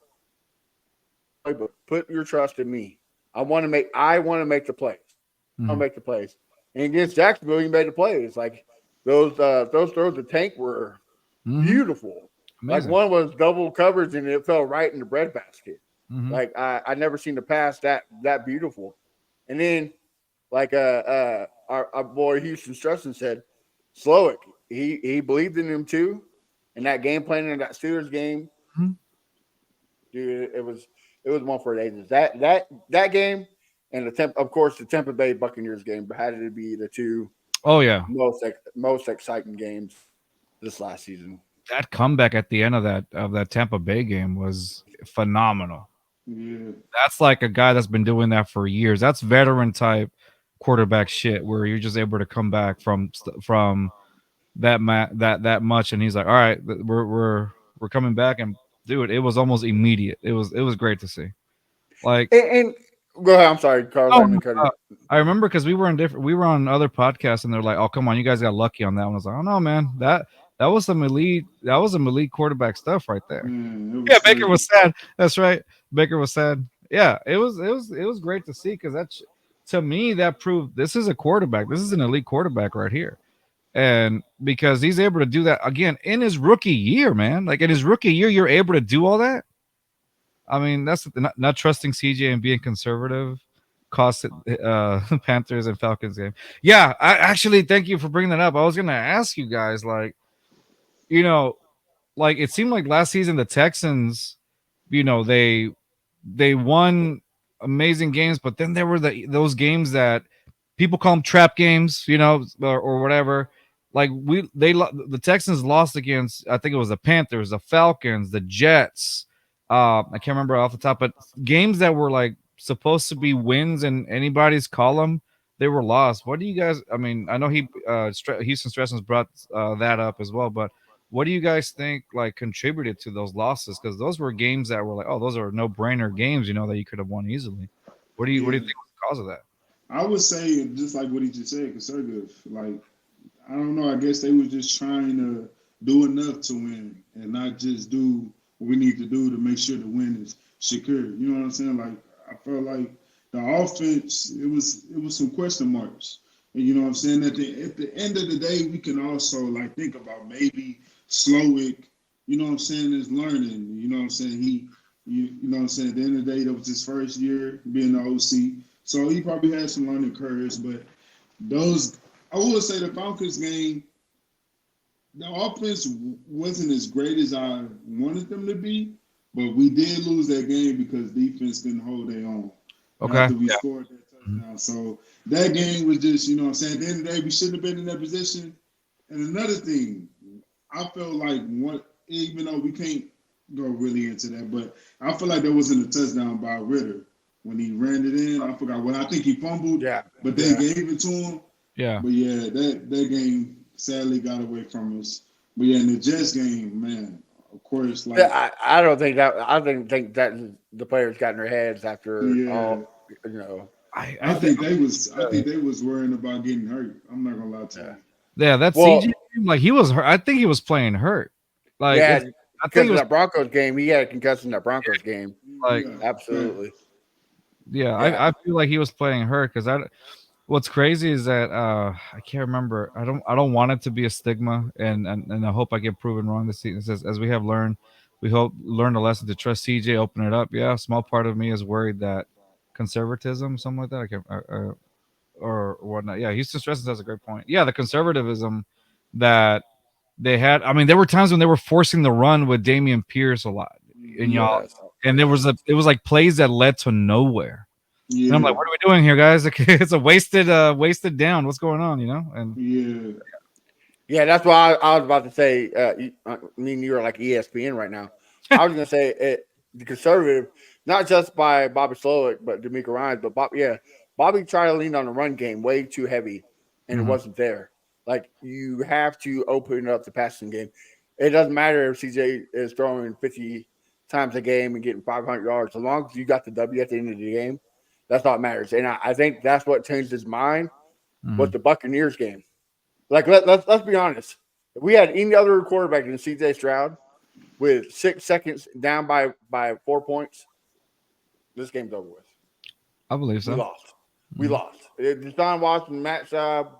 S2: playbook, put your trust in me. I want to make the plays. I'll
S3: Mhm.
S2: make the plays." And against Jacksonville, he made the plays. Like those throws to Tank were
S3: Mhm.
S2: beautiful. Like
S3: Amazing.
S2: one was double coverage and it fell right in the breadbasket.
S3: Mhm.
S2: Like I never seen the pass that beautiful. And then like our boy Houston Strusson said, Slowick, he believed in him too. And that game plan in that Steelers game,
S3: Mhm.
S2: dude, it was one for the ages. That game and of course the Tampa Bay Buccaneers game had to be the two
S3: Oh yeah,
S2: most exciting games this last season.
S3: that comeback at the end of that Tampa Bay game was phenomenal.
S4: Yeah.
S3: That's like a guy that's been doing that for years. That's veteran type quarterback shit where you're just able to come back from that much, and he's like, all right, we're coming back, and dude, it was almost immediate. It was great to see. Like,
S2: And go ahead. I'm sorry, Carlos. I
S3: oh,
S2: didn't mean to cut you.
S3: I remember because we were on other podcasts, and they're like, oh come on, you guys got lucky on that one. I was like, oh no, man, that was some elite quarterback stuff right there.
S4: Man, it
S3: Yeah,
S4: was
S3: Baker
S4: crazy.
S3: was sad. That's right. Baker was sad. Yeah, it was great to see because that's to me that proved this is a quarterback. This is an elite quarterback right here. And because he's able to do that again in his rookie year, man. Like in his rookie year, you're able to do all that. I mean, that's not trusting CJ and being conservative cost it, Panthers and Falcons game. Yeah, I actually thank you for bringing that up. I was gonna ask you guys, like, you know, like it seemed like last season the Texans, they won amazing games, but then there were those games that people call them trap games, or whatever. Like the Texans lost against, I think it was the Panthers, the Falcons, the Jets. I can't remember off the top, but games that were like supposed to be wins in anybody's column, they were lost. What do you guys? I mean, I know Houston Stressens brought that up as well, but what do you guys think like contributed to those losses? Because those were games that were like, oh, those are no brainer games, that you could have won easily. What do you
S4: Yeah.
S3: think was the cause of that?
S4: I would say just like what he just said, conservative. Like I don't know. I guess they were just trying to do enough to win and not just do what we need to do to make sure the win is secure. You know what I'm saying? Like I felt like the offense, it was some question marks. And you know what I'm saying? At the end of the day, we can also like think about maybe Slowick, you know what I'm saying, is learning. You know what I'm saying? You know what I'm saying? At the end of the day, that was his first year being the OC. So he probably had some learning curves, but those I would say the Falcons game, the offense wasn't as great as I wanted them to be, but we did lose that game because defense couldn't hold their own
S3: Okay.
S4: after we
S3: Yeah.
S4: scored that
S3: Mhm.
S4: touchdown. So that game was just, you know what I'm saying, at the end of the day, we shouldn't have been in that position. And another thing, I felt like even though we can't go really into that, but I feel like there wasn't a touchdown by Ritter when he ran it in. I forgot what I think he fumbled,
S2: Yeah,
S4: but they
S2: yeah.
S4: gave it to him.
S3: Yeah.
S4: But yeah, that game sadly got away from us. But yeah, in the Jets game, man, of course,
S2: Yeah,
S4: like
S2: I don't think that. I think that the players got in their heads after
S4: yeah,
S2: all. You know,
S3: I
S4: I
S3: think
S4: think I
S2: uh,
S4: think they was worrying about getting hurt. I'm not gonna lie to
S2: yeah.
S4: you.
S3: yeah, that CJ
S2: Well,
S3: game, like he was hurt. I think he was playing hurt. Like
S2: yeah,
S3: it's I think
S2: because
S3: it
S2: in
S3: was
S2: that Broncos game, he had a concussion in that Broncos game.
S3: like
S4: Yeah,
S2: Absolutely.
S4: facts.
S3: yeah,
S2: Yeah.
S3: I feel like he was playing hurt because I what's crazy is that I can't remember. I don't want it to be a stigma, and I hope I get proven wrong this season. It says as we have learned, we hope learn a lesson to trust CJ, open it up. Yeah, a small part of me is worried that conservatism, something like that. I can't or whatnot. Yeah, Houston Stresses has a great point. Yeah, the conservatism that they had. I mean, there were times when they were forcing the run with Damian Pierce a lot, and
S4: Hmm.
S2: Yes.
S3: and it was like plays that led to nowhere. And I'm like,
S4: Yeah,
S3: what are we doing here, guys? It's a wasted down. What's going on? And
S4: yeah,
S2: Yeah, that's why I was about to say. Me and you are like ESPN right now. I was gonna say the conservative, not just by Bobby Slowick, but D'Amico Ryan, but Bobby tried to lean on the run game way too heavy, and it
S3: Mhm.
S2: wasn't there. Like you have to open up the passing game. It doesn't matter if CJ is throwing 50 times a game and getting 500 yards, as long as you got the W at the end of the game. That's all that matters. And I think that's what changed his mind was
S3: Mhm.
S2: the Buccaneers game. Like let's be honest. If we had any other quarterback than C.J. Stroud with 6 seconds down by 4 points, this game's over with.
S3: I believe
S2: We
S3: so.
S2: lost. We
S3: Mhm.
S2: lost. Deshaun Watson, Matt Schaub,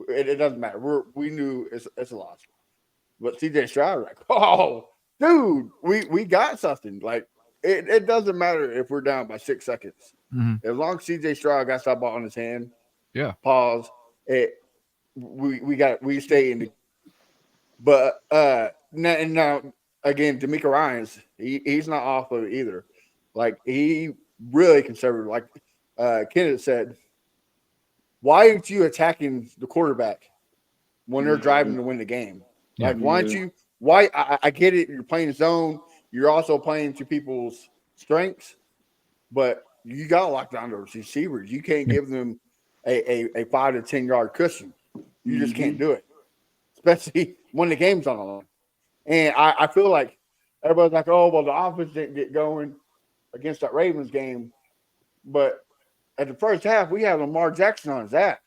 S2: it doesn't matter. We knew it's a loss. But CJ Stroud, like, oh, dude, we got something. Like, it doesn't matter if we're down by 6 seconds.
S3: Mhm.
S2: As long as CJ Stroud got that ball in his hand,
S3: Yeah.
S2: pause, we stay in the. But now again, D'Amico Ryans, he's not off of it either. Like he really conservative. Like Kenneth said, why aren't you attacking the quarterback when they're
S4: Yeah,
S2: driving to win the game?
S3: Yeah.
S2: Like, why don't
S4: yeah.
S2: you? Why I get it. You're playing zone. You're also playing to people's strengths, but you got to lock down those receivers. You can't
S3: Yeah.
S2: give them a 5 to 10 yard cushion. You just can't
S4: Mm-hmm.
S2: do it, especially when the game's on the line. And I feel like everybody's like, oh, well, the offense didn't get going against that Ravens game, but at the first half, we had Lamar Jackson on his ass.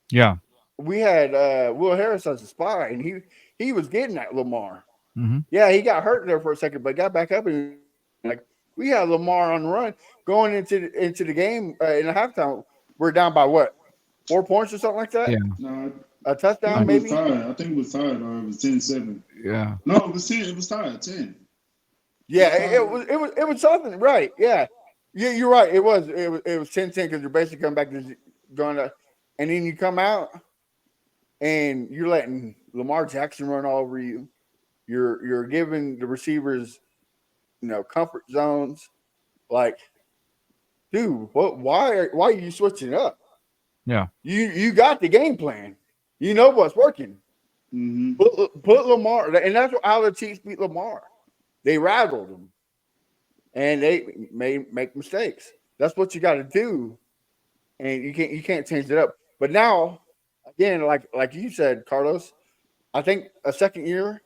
S3: Yeah.
S2: We had Will Harris as a spy, and he was getting at Lamar.
S3: Mhm.
S2: Yeah, he got hurt there for a second, but got back up and like we had Lamar on the run going into the game in the halftime. We're down by what 4 points or something like that.
S3: Yeah.
S4: No,
S2: A
S4: I
S2: touchdown
S4: think it was
S2: maybe.
S4: tied. I think it was tied, or it was 10-7.
S3: Yeah.
S4: No, it was 10. It was tied 10. It
S2: Yeah,
S4: was tied.
S2: it was something right. Yeah, yeah, you're right. It was 10-10 because you're basically coming back to going to, and then you come out and you're letting Lamar Jackson run all over you. You're giving the receivers comfort zones. Like, dude, why are you switching up?
S3: Yeah.
S2: You got the game plan. You know what's working.
S4: Mm-hmm.
S2: Put Lamar, and that's how the Chiefs beat Lamar. They rattled him, and they may make mistakes. That's what you got to do, and you can't change it up. But now, again, like you said, Carlos, I think a second year,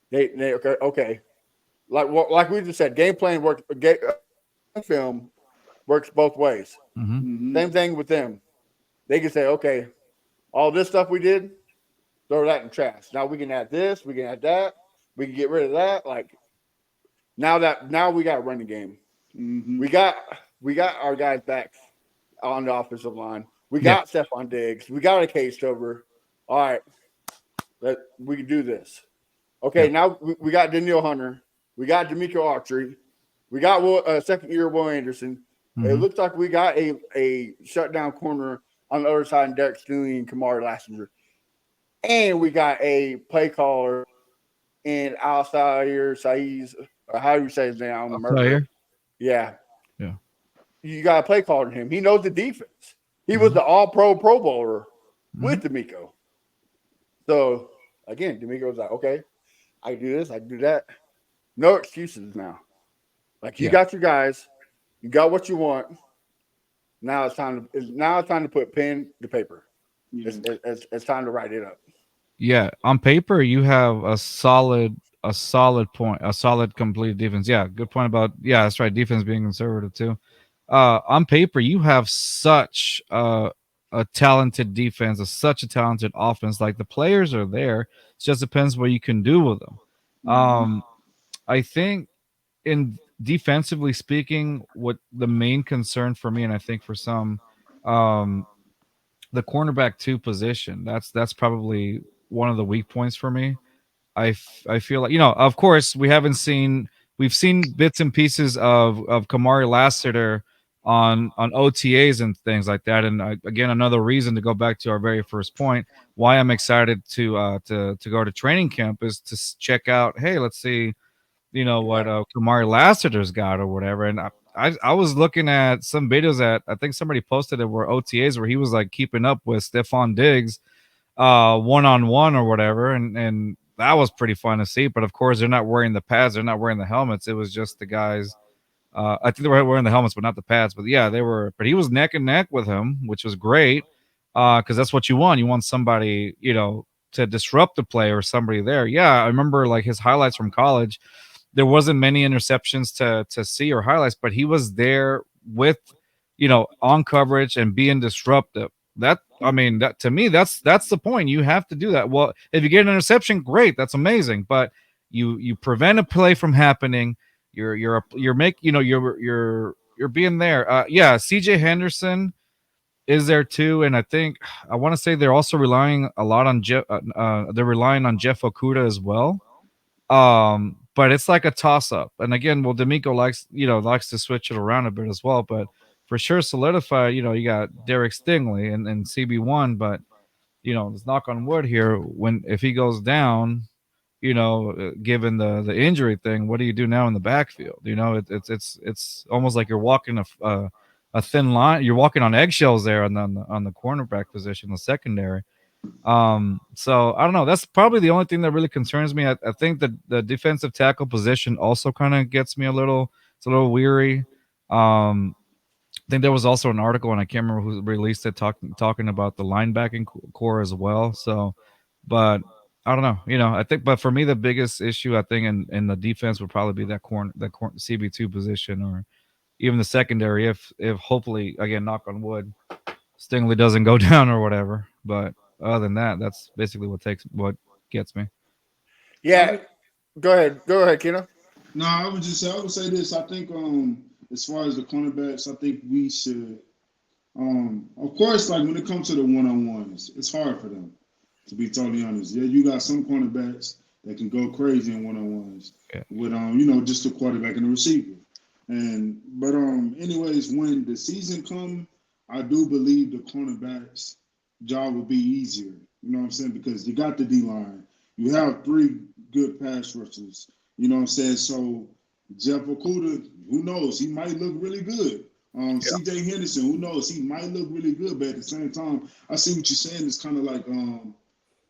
S2: they okay. Like we just said, game plan works. Film works both ways.
S3: Mhm.
S4: Mm-hmm.
S2: Same thing with them. They can say, okay, all this stuff we did, throw that in trash. Now we can add this, we can add that, we can get rid of that. Like now we got to run the game.
S4: Mm-hmm.
S2: We got our guys back on the offensive line. We
S3: Yeah.
S2: got Stephon Diggs. We got a case over. All right, we can do this.
S3: Yeah.
S2: Okay, now we got Daniel Hunter. We got D'Amico Autry. We got second year Will Anderson. It
S3: Mhm.
S2: looks like we got a shutdown corner on the other side, Derek Stingley and Kamari Lassiter. And we got a play caller in Alsair Saiz, or how do you say his name? I don't
S3: I'll
S2: remember.
S3: tell you.
S2: Yeah.
S3: Yeah.
S2: You got a play caller in him. He knows the defense. He was
S3: Mhm.
S2: the Pro Bowler
S3: Mhm.
S2: with D'Amico. So, again, D'Amico's like, okay, I can do this, I can do that. No excuses now. Like, you
S3: Yeah.
S2: got your guys. You got what you want. Now it's time to put pen to paper.
S4: Yeah.
S2: It's time to write it up.
S3: Yeah. On paper, you have a solid point, a solid complete defense. Yeah. Good point about that's right. Defense being conservative too. On paper, you have such a talented defense, such a talented offense. Like the players are there. It just depends what you can do with them.
S4: Mm-hmm.
S3: I think in defensively speaking, what the main concern for me, and I think for some, um, the cornerback two position. That's probably one of the weak points for me. I feel like of course, we've seen bits and pieces of Kamari Lassiter on OTAs and things like that. And again, another reason to go back to our very first point, why I'm excited to go to training camp is to check out. Hey, let's see, what
S2: Yeah.
S3: Kamari Lassiter's got or whatever. And I was looking at some videos that I think somebody posted it where OTAs where he was like keeping up with Stephon Diggs one on one or whatever, and that was pretty fun to see. But of course, they're not wearing the pads, they're not wearing the helmets. It was just the guys. I think they were wearing the helmets, but not the pads. But yeah, they were. But he was neck and neck with him, which was great because that's what you want. You want somebody, to disrupt the play or somebody there. Yeah, I remember like his highlights from college. There wasn't many interceptions to see or highlights, but he was there with, on coverage and being disruptive. That I mean, that to me, that's the point. You have to do that. Well, if you get an interception, great, that's amazing. But you prevent a play from happening. You're being there. Yeah, CJ Henderson is there too, and I think I want to say they're also relying a lot on Jeff. They're relying on Jeff Okuda as well. But it's like a toss up. And again, well, D'Amico likes to switch it around a bit as well. But for sure, solidify. You got Derek Stingley and CB1. But let's knock on wood here. When if he goes down, given the injury thing, what do you do now in the backfield? It's almost like you're walking a thin line. You're walking on eggshells there on the cornerback position, the secondary. So I don't know. That's probably the only thing that really concerns me. I think that the defensive tackle position also kind of gets me it's a little weary. I think there was also an article, and I can't remember who released it, talking about the linebacking core as well. So, but I don't know. I think, but for me, the biggest issue I think in the defense would probably be that CB2 position, or even the secondary. If hopefully, again, knock on wood, Stingley doesn't go down or whatever. But other than that, that's basically what gets me.
S2: Yeah, go ahead, Keno.
S4: No, I would say this. I think as far as the cornerbacks, I think we should of course, like when it comes to the one-on-ones, it's hard for them, to be totally honest. Yeah, you got some cornerbacks that can go crazy in one-on-ones with just the quarterback and the receiver. But anyways, when the season come, I do believe the cornerbacks job will be easier. You know what I'm saying? Because you got the D line. You have three good pass rushers. You know what I'm saying? So Jeff Okuda, who knows? He might look really good. CJ Henderson, who knows? He might look really good, but at the same time, I see what you're saying. It's kind of like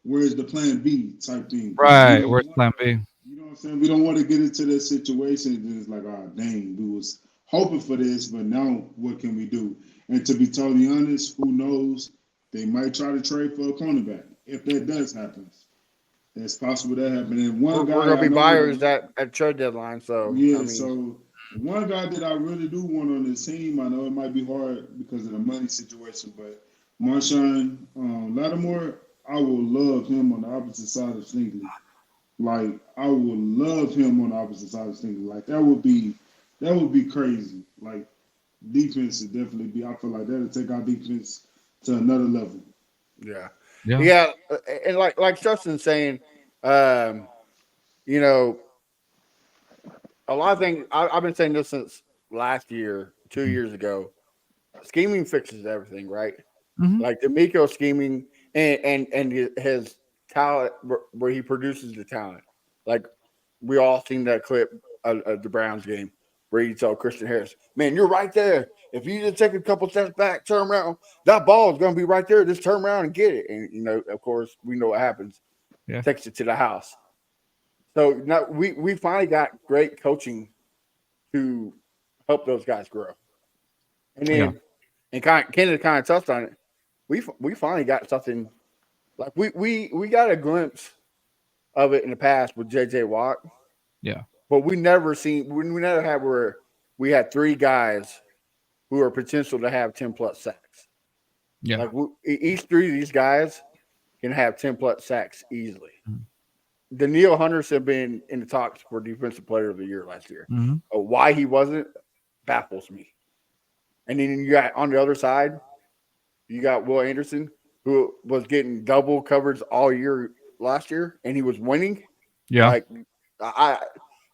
S4: where's the plan B type thing.
S3: Right. Where's plan B?
S4: You know what I'm saying? We don't want to get into that situation and it's like, oh, dang, we was hoping for this, but now what can we do? And to be totally honest, who knows? They might try to trade for a cornerback. If that does happen, it's possible that happen. And
S2: we're going to be buyers at trade deadline. So
S4: yeah, so one guy that I really do want on this team, I know it might be hard because of the money situation, but Marshawn Lattimore, I will love him on the opposite side of Stingley. Like, I would love him on the opposite side of Stingley. Like, that would be crazy. Like, defense would definitely be. I feel like that'll take our defense to another level.
S2: Yeah. And like Justin's saying, a lot of things. I've been saying this since last year, 2 years ago. Scheming fixes everything, right?
S3: Mm-hmm.
S2: Like D'Amico scheming and his talent, where he produces the talent. Like we all seen that clip of the Browns game where you tell Christian Harris, "Man, you're right there. If you just take a couple steps back, turn around, that ball is going to be right there. Just turn around and get it." And of course, we know what happens.
S3: Yeah.
S2: Takes it to the house. So now we finally got great coaching to help those guys grow. And then, and Kennedy kind of touched on it. We finally got something like we got a glimpse of it in the past with JJ Watt.
S3: Yeah.
S2: But we never had where we had three guys who are potential to have 10 plus sacks.
S3: Yeah.
S2: Like each three of these guys can have 10 plus sacks easily.
S3: Mm-hmm.
S2: Danielle Hunter's have been in the talks for Defensive Player of the Year last year.
S3: Mm-hmm.
S2: Why he wasn't baffles me. And then you got on the other side, you got Will Anderson, who was getting double coverage all year last year, and he was winning.
S3: Yeah.
S2: Like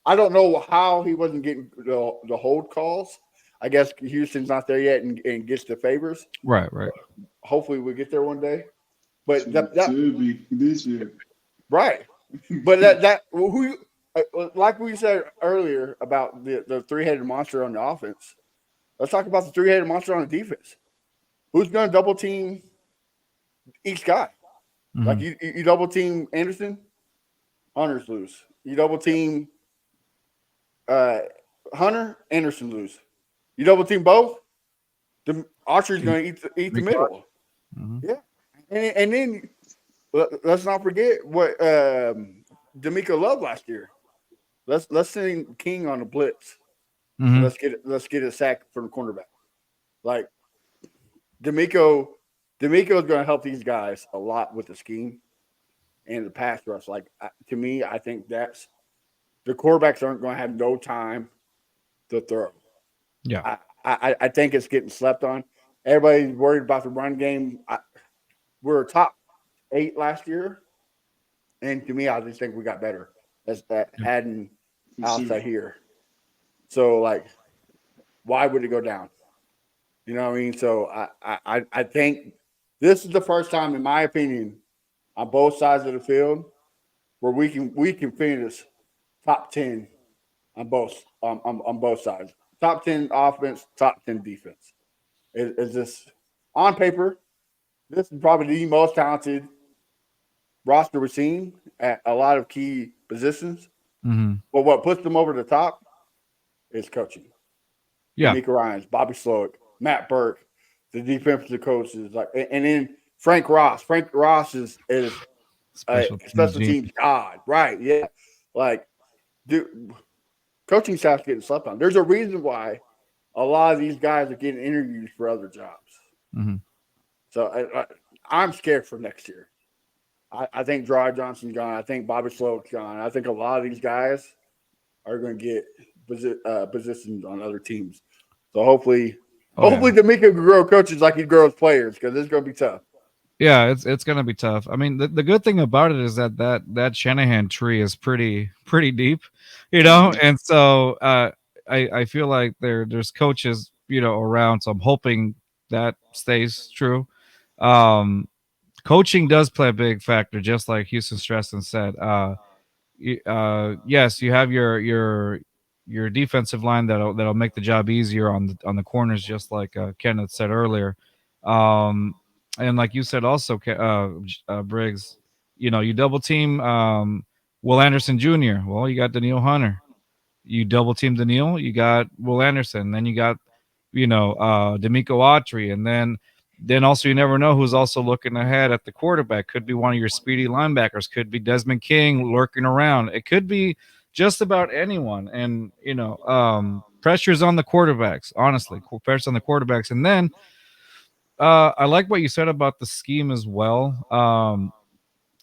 S2: I don't know how he wasn't getting the hold calls. I guess Houston's not there yet and gets the favors.
S3: Right.
S2: Hopefully we get there one day. But that
S4: should be this year.
S2: Right. But like we said earlier about the three-headed monster on the offense, let's talk about the three-headed monster on the defense. Who's going to double team each guy? Mm-hmm. Like you double team Anderson, Hunter's lose. You double team Hunter, Anderson lose. You double team both, the Archer's going to eat the middle. Mm-hmm. Yeah, and then let's not forget what D'Amico loved last year. Let's send King on a blitz. Mm-hmm. Let's get a sack from the cornerback. Like D'Amico D'Amico is going to help these guys a lot with the scheme and the pass rush. Like to me, I think that's the quarterbacks aren't going to have no time to throw.
S3: Yeah.
S2: I think it's getting slept on. Everybody's worried about the run game. We're top 8 last year, and to me, I just think we got better as at
S3: Yeah.
S2: adding
S4: For sure.
S2: outside here. So like, why would it go down? You know what I mean? So I think this is the first time, in my opinion, on both sides of the field where we can finish top 10 on both sides. Top 10 offense, top 10 defense. Is this on paper? This is probably the most talented roster we've seen at a lot of key positions.
S3: Hmm.
S2: But what puts them over the top is coaching.
S3: Yeah.
S2: D'Amico Ryans, Bobby Slowick, Matt Burke, the defensive coaches, like, and then Frank Ross. Frank Ross is a
S3: Special teams
S2: special
S3: genius.
S2: teams god, right? Yeah, like dude, coaching staff's getting slept on. There's a reason why a lot of these guys are getting interviews for other jobs.
S3: Hmm.
S2: So I'm scared for next year. I think Dry Johnson's gone. I think Bobby Slowick's gone. I think a lot of these guys are going to get positions on other teams. So hopefully,
S3: Oh yeah.
S2: D'Amico can grow coaches like he grows players because it's going to be tough.
S3: Yeah, it's gonna be tough. I mean, the good thing about it is that Shanahan tree is pretty deep,
S2: Mm-hmm.
S3: and so I feel like there's coaches around, so I'm hoping that stays true. Um, Coaching does play a big factor, just like Houston Stresson said. Yes, you have your defensive line that'll make the job easier on the corners, just like Kenneth said earlier. Um, and like you said also, Briggs, you double team Will Anderson Jr. Well, you got Daniil Hunter. You double team Daniil, you got Will Anderson. Then you got D'Amico Autry, and then also you never know who's also looking ahead at the quarterback. Could be one of your speedy linebackers. Could be Desmond King lurking around. It could be just about anyone. And pressure's on the quarterbacks. Honestly, pressure on the quarterbacks. And then I like what you said about the scheme as well.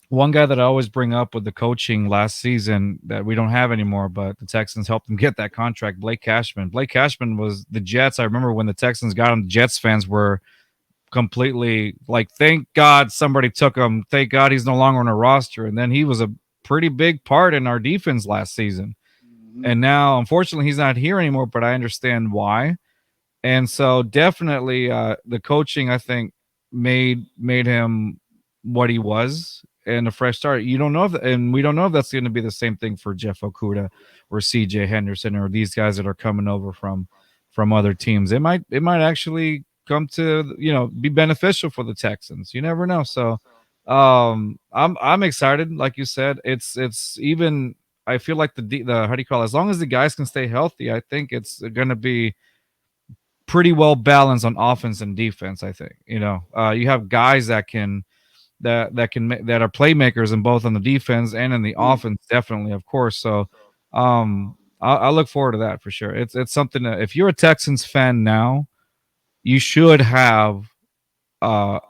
S3: One guy that I always bring up with the coaching last season that we don't have anymore, but the Texans helped him get that contract, Blake Cashman. Blake Cashman was the Jets. I remember when the Texans got him, the Jets fans were completely like, thank God somebody took him. Thank God he's no longer on a roster. And then he was a pretty big part in our defense last season.
S2: Mm-hmm.
S3: And now, unfortunately, he's not here anymore, but I understand why. And so definitely the coaching, I think, made him what he was and a fresh start. You don't know if, and we don't know if that's going to be the same thing for Jeff Okuda or CJ Henderson or these guys that are coming over from other teams. It might actually come to be beneficial for the Texans. You never know. So I'm excited. Like you said, it's even. I feel like the how do you call it? As long as the guys can stay healthy, I think it's going to be pretty well balanced on offense and defense. I think you have guys that are playmakers in both on the defense and in the offense, definitely, of course. So, I look forward to that for sure. It's something that if you're a Texans fan now, you should have a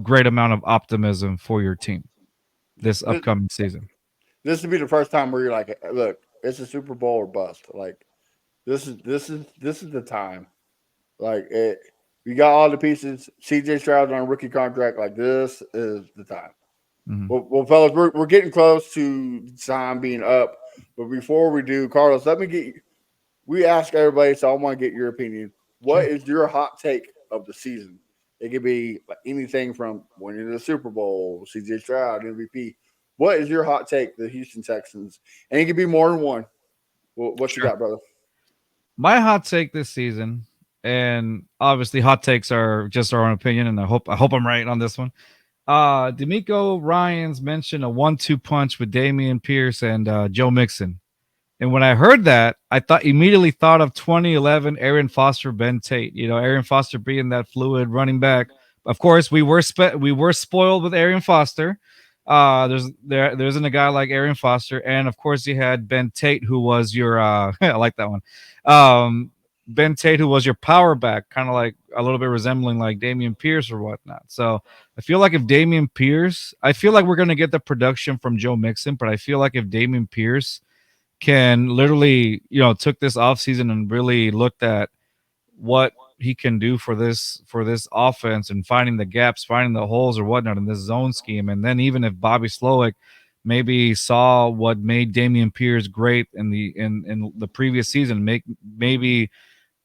S3: great amount of optimism for your team this
S2: This,
S3: upcoming season.
S2: this would be the first time where you're like, look, it's a Super Bowl or bust. Like this is the time. Like we got all the pieces. CJ Stroud on a rookie contract. Like this is the time.
S3: Mhm.
S2: Well, fellas, we're getting close to time being up. But before we do, Carlos, let me get. We ask everybody, so I want to get your opinion. What
S3: Sure.
S2: is your hot take of the season? It could be like anything from winning the Super Bowl, CJ Stroud, MVP. What is your hot take, the Houston Texans? And it could be more than one. What you
S3: Sure.
S2: got, brother?
S3: My hot take this season, and obviously hot takes are just our own opinion, and I hope I'm right on this one. D'Amico Ryans mentioned a 1-2 punch with Damian Pierce and Joe Mixon. And when I heard that, I immediately thought of 2011 Aaron Foster, Ben Tate. Aaron Foster being that fluid running back. Of course, we were spoiled with Aaron Foster. There isn't a guy like Aaron Foster, and of course you had Ben Tate, who was your I like that one. Ben Tate, who was your power back, kind of like a little bit resembling like Damian Pierce or whatnot. So I feel like if Damian Pierce, I feel like we're gonna get the production from Joe Mixon, but I feel like if Damian Pierce can literally, took this offseason and really looked at what he can do for this offense and finding the gaps, finding the holes or whatnot in this zone scheme. And then even if Bobby Slowick maybe saw what made Damian Pierce great in the previous season, maybe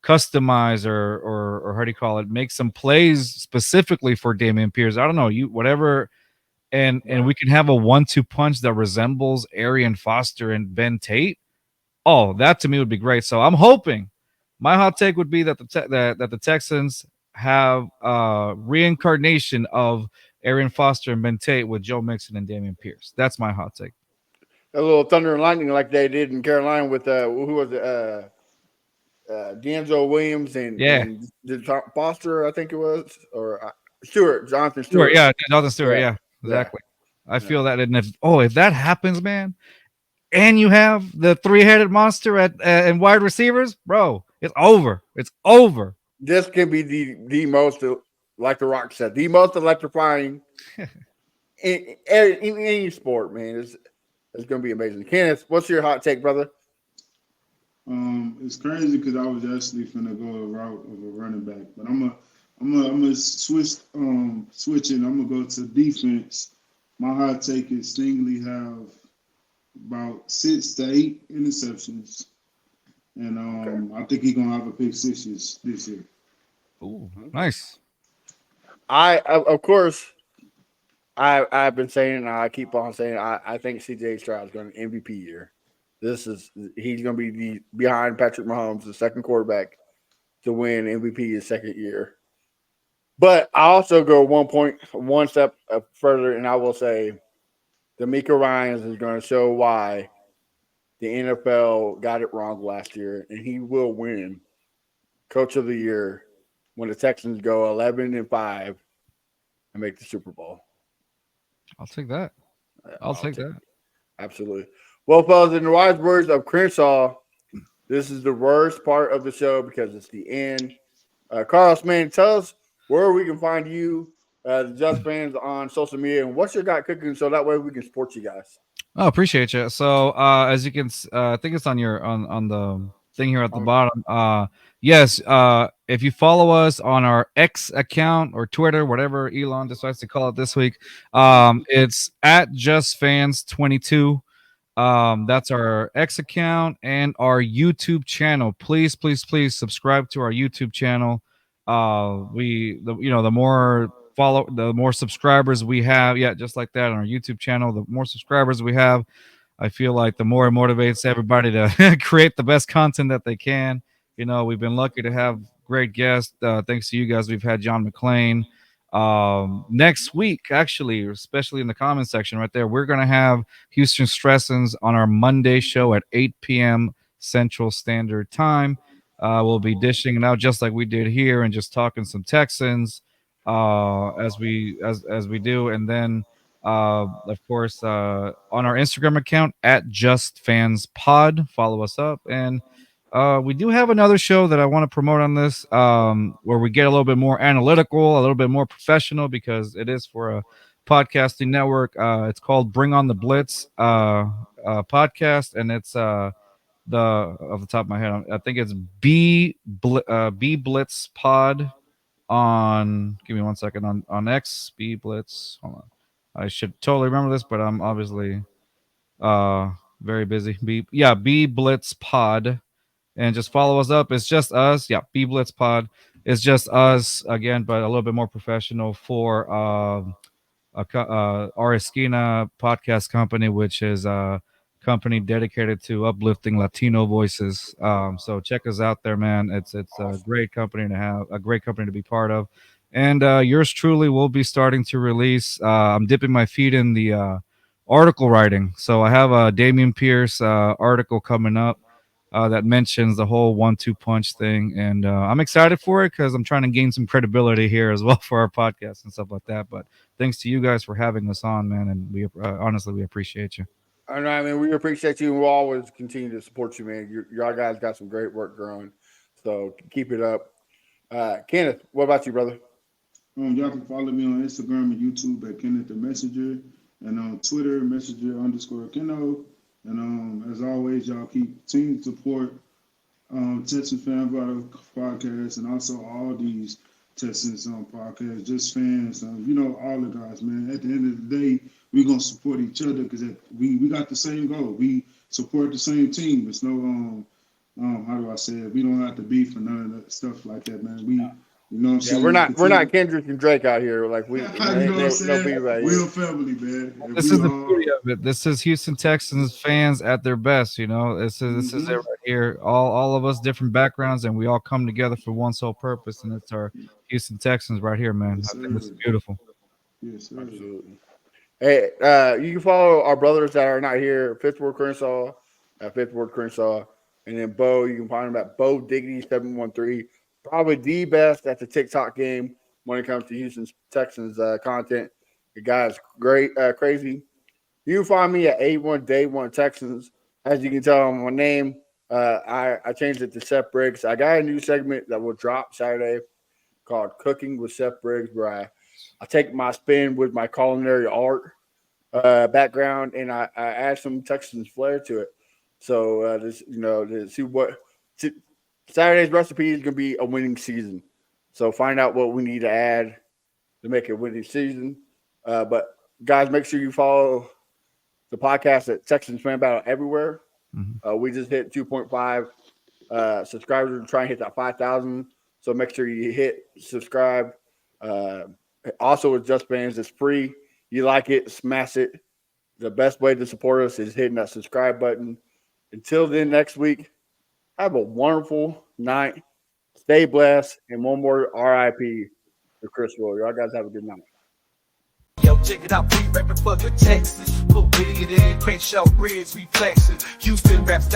S3: customize or how do you call it, make some plays specifically for Damian Pierce. I don't know, you whatever, and we can have a 1-2 punch that resembles Arian Foster and Ben Tate. Oh, that to me would be great. So I'm hoping. My hot take would be that that the Texans have reincarnation of Arian Foster and Ben Tate with Joe Mixon and Damian Pierce. That's my hot take.
S2: A little thunder and lightning like they did in Carolina with who was it? D'Angelo Williams
S3: Yeah,
S2: and Foster, I think it was, or Stewart, Jonathan
S3: Stewart.
S2: Stewart.
S3: Yeah, Jonathan Stewart.
S2: Yeah,
S3: Yeah,
S2: yeah,
S3: exactly. I
S2: yeah.
S3: feel that, and if that happens, man, and you have the three-headed monster at and wide receivers, bro, it's over. It's over.
S2: This can be the most, like the Rock said, the most electrifying in any sport, man. It's going to be amazing. Kenneth, what's your hot take, brother?
S4: It's crazy because I was actually finna go a route of a running back, but I'm gonna switch it. I'm gonna go to defense. My hot take is Stingley have about 6 to 8 interceptions, and
S2: Okay.
S4: I think he's gonna have a pick sixes this year.
S3: Ooh, nice.
S2: I of course I've been saying, and I keep on saying, I think CJ Stroud is going to MVP year. He's going to be behind Patrick Mahomes, the second quarterback to win MVP his second year. But I also go one step further, and I will say, D'Amico Ryans is going to show why the NFL got it wrong last year, and he will win Coach of the Year when the Texans go 11-5 and make the Super Bowl.
S3: I'll take that. I'll
S2: I'll
S3: take
S2: take
S3: that.
S2: Absolutely. Well, fellas, in the wise words of Crenshaw, this is the worst part of the show because it's the end. Carlos, man, tell us where we can find you, the Just Fans, on social media, and what's your got cooking so that way we can support you guys.
S3: Oh, appreciate you. So, as you can, I think it's on your on the thing here at the
S2: Um,
S3: bottom. Yes. If you follow us on our X account or Twitter, whatever Elon decides to call it this week, it's at Just Fans 22. That's our X account and our YouTube channel. Please, please, please subscribe to our YouTube channel. The more the more subscribers we have, yeah, just like that on our YouTube channel, the more subscribers we have, I feel like the more it motivates everybody to create the best content that they can. We've been lucky to have great guests. Thanks to you guys, we've had John McClain. Next week, actually, especially in the comment section right there, we're going to have Houston Stressens on our Monday show at 8 p.m. Central Standard Time. We'll be dishing it out just like we did here and just talking some Texans as we do. And then of course, on our Instagram account at Just Fans Pod. Follow us up, and we do have another show that I want to promote on this, where we get a little bit more analytical, a little bit more professional, because it is for a podcasting network. It's called Bring on the Blitz podcast, and it's the off the top of my head, I think it's B Blitz Pod on. Give me 1 second on X. B Blitz. Hold on. I should totally remember this, but I'm obviously very busy. B Blitz Pod, and just follow us up. It's just us. Yeah, B Blitz Pod. It's just us again, but a little bit more professional for our Esquina podcast company, which is a company dedicated to uplifting Latino voices. So check us out there, man. It's a
S2: Awesome.
S3: great company to have, a great company to be part of. And yours truly will be starting to release. I'm dipping my feet in the article writing. So I have a Damian Pierce article coming up that mentions the whole 1-2 punch thing. And I'm excited for it because I'm trying to gain some credibility here as well for our podcast and stuff like that. But thanks to you guys for having us on, man. And we honestly, we appreciate you.
S2: I know, I mean, we appreciate you, and we'll always continue to support you, man. Y'all guys got some great work growing. So keep it up. Kenneth, what about you, brother?
S4: Y'all can follow me on Instagram and YouTube at Kenneth the Messenger, and on Twitter, Messenger_Keno. And as always, y'all keep team support Texas Fan Vital podcast, and also all these Texans podcasts, just fans, all the guys, man. At the end of the day, we're gonna support each other because we got the same goal. We support the same team. It's no how do I say it? We don't have to beef for none of that stuff like that, man. You know what I'm saying?
S2: We're not Kendrick and Drake out here. Like we,
S4: you know what I'm saying? We're a family, man. And
S3: This is the beauty of it. This is Houston Texans fans at their best. You know, this is it right here. All of us different backgrounds, and we all come together for one sole purpose, and it's our Houston Texans right here, man.
S4: Yes,
S3: I think this is beautiful.
S4: Yes, sir.
S2: Absolutely. Hey, you can follow our brothers that are not here. Fifth Ward Crenshaw, and then Bo. You can find him at Bo Diggity 713. Probably the best at the TikTok game when it comes to Houston Texans content. The guy's great, crazy. You can find me at A1 Day One Texans. As you can tell on my name, I changed it to Seth Briggs. I got a new segment that will drop Saturday called Cooking with Seth Briggs, where I take my spin with my culinary art background and I add some Texans flair to it. So to see what Saturday's recipe is going to be a winning season. So find out what we need to add to make it a winning season. But guys, make sure you follow the podcast at Texans Fan Battle everywhere.
S3: Mm-hmm.
S2: We just hit 2.5 subscribers. We're trying to hit that 5,000. So make sure you hit subscribe. Also with Just Fans, it's free. You like it, smash it. The best way to support us is hitting that subscribe button. Until then, next week, have a wonderful night. Stay blessed. And one more RIP to Chris Will. Y'all guys have a good night.
S1: Yo, check it out, we rapping for the Texans. Put with it in, Crenshaw Bridge, we flexing. Houston rap style.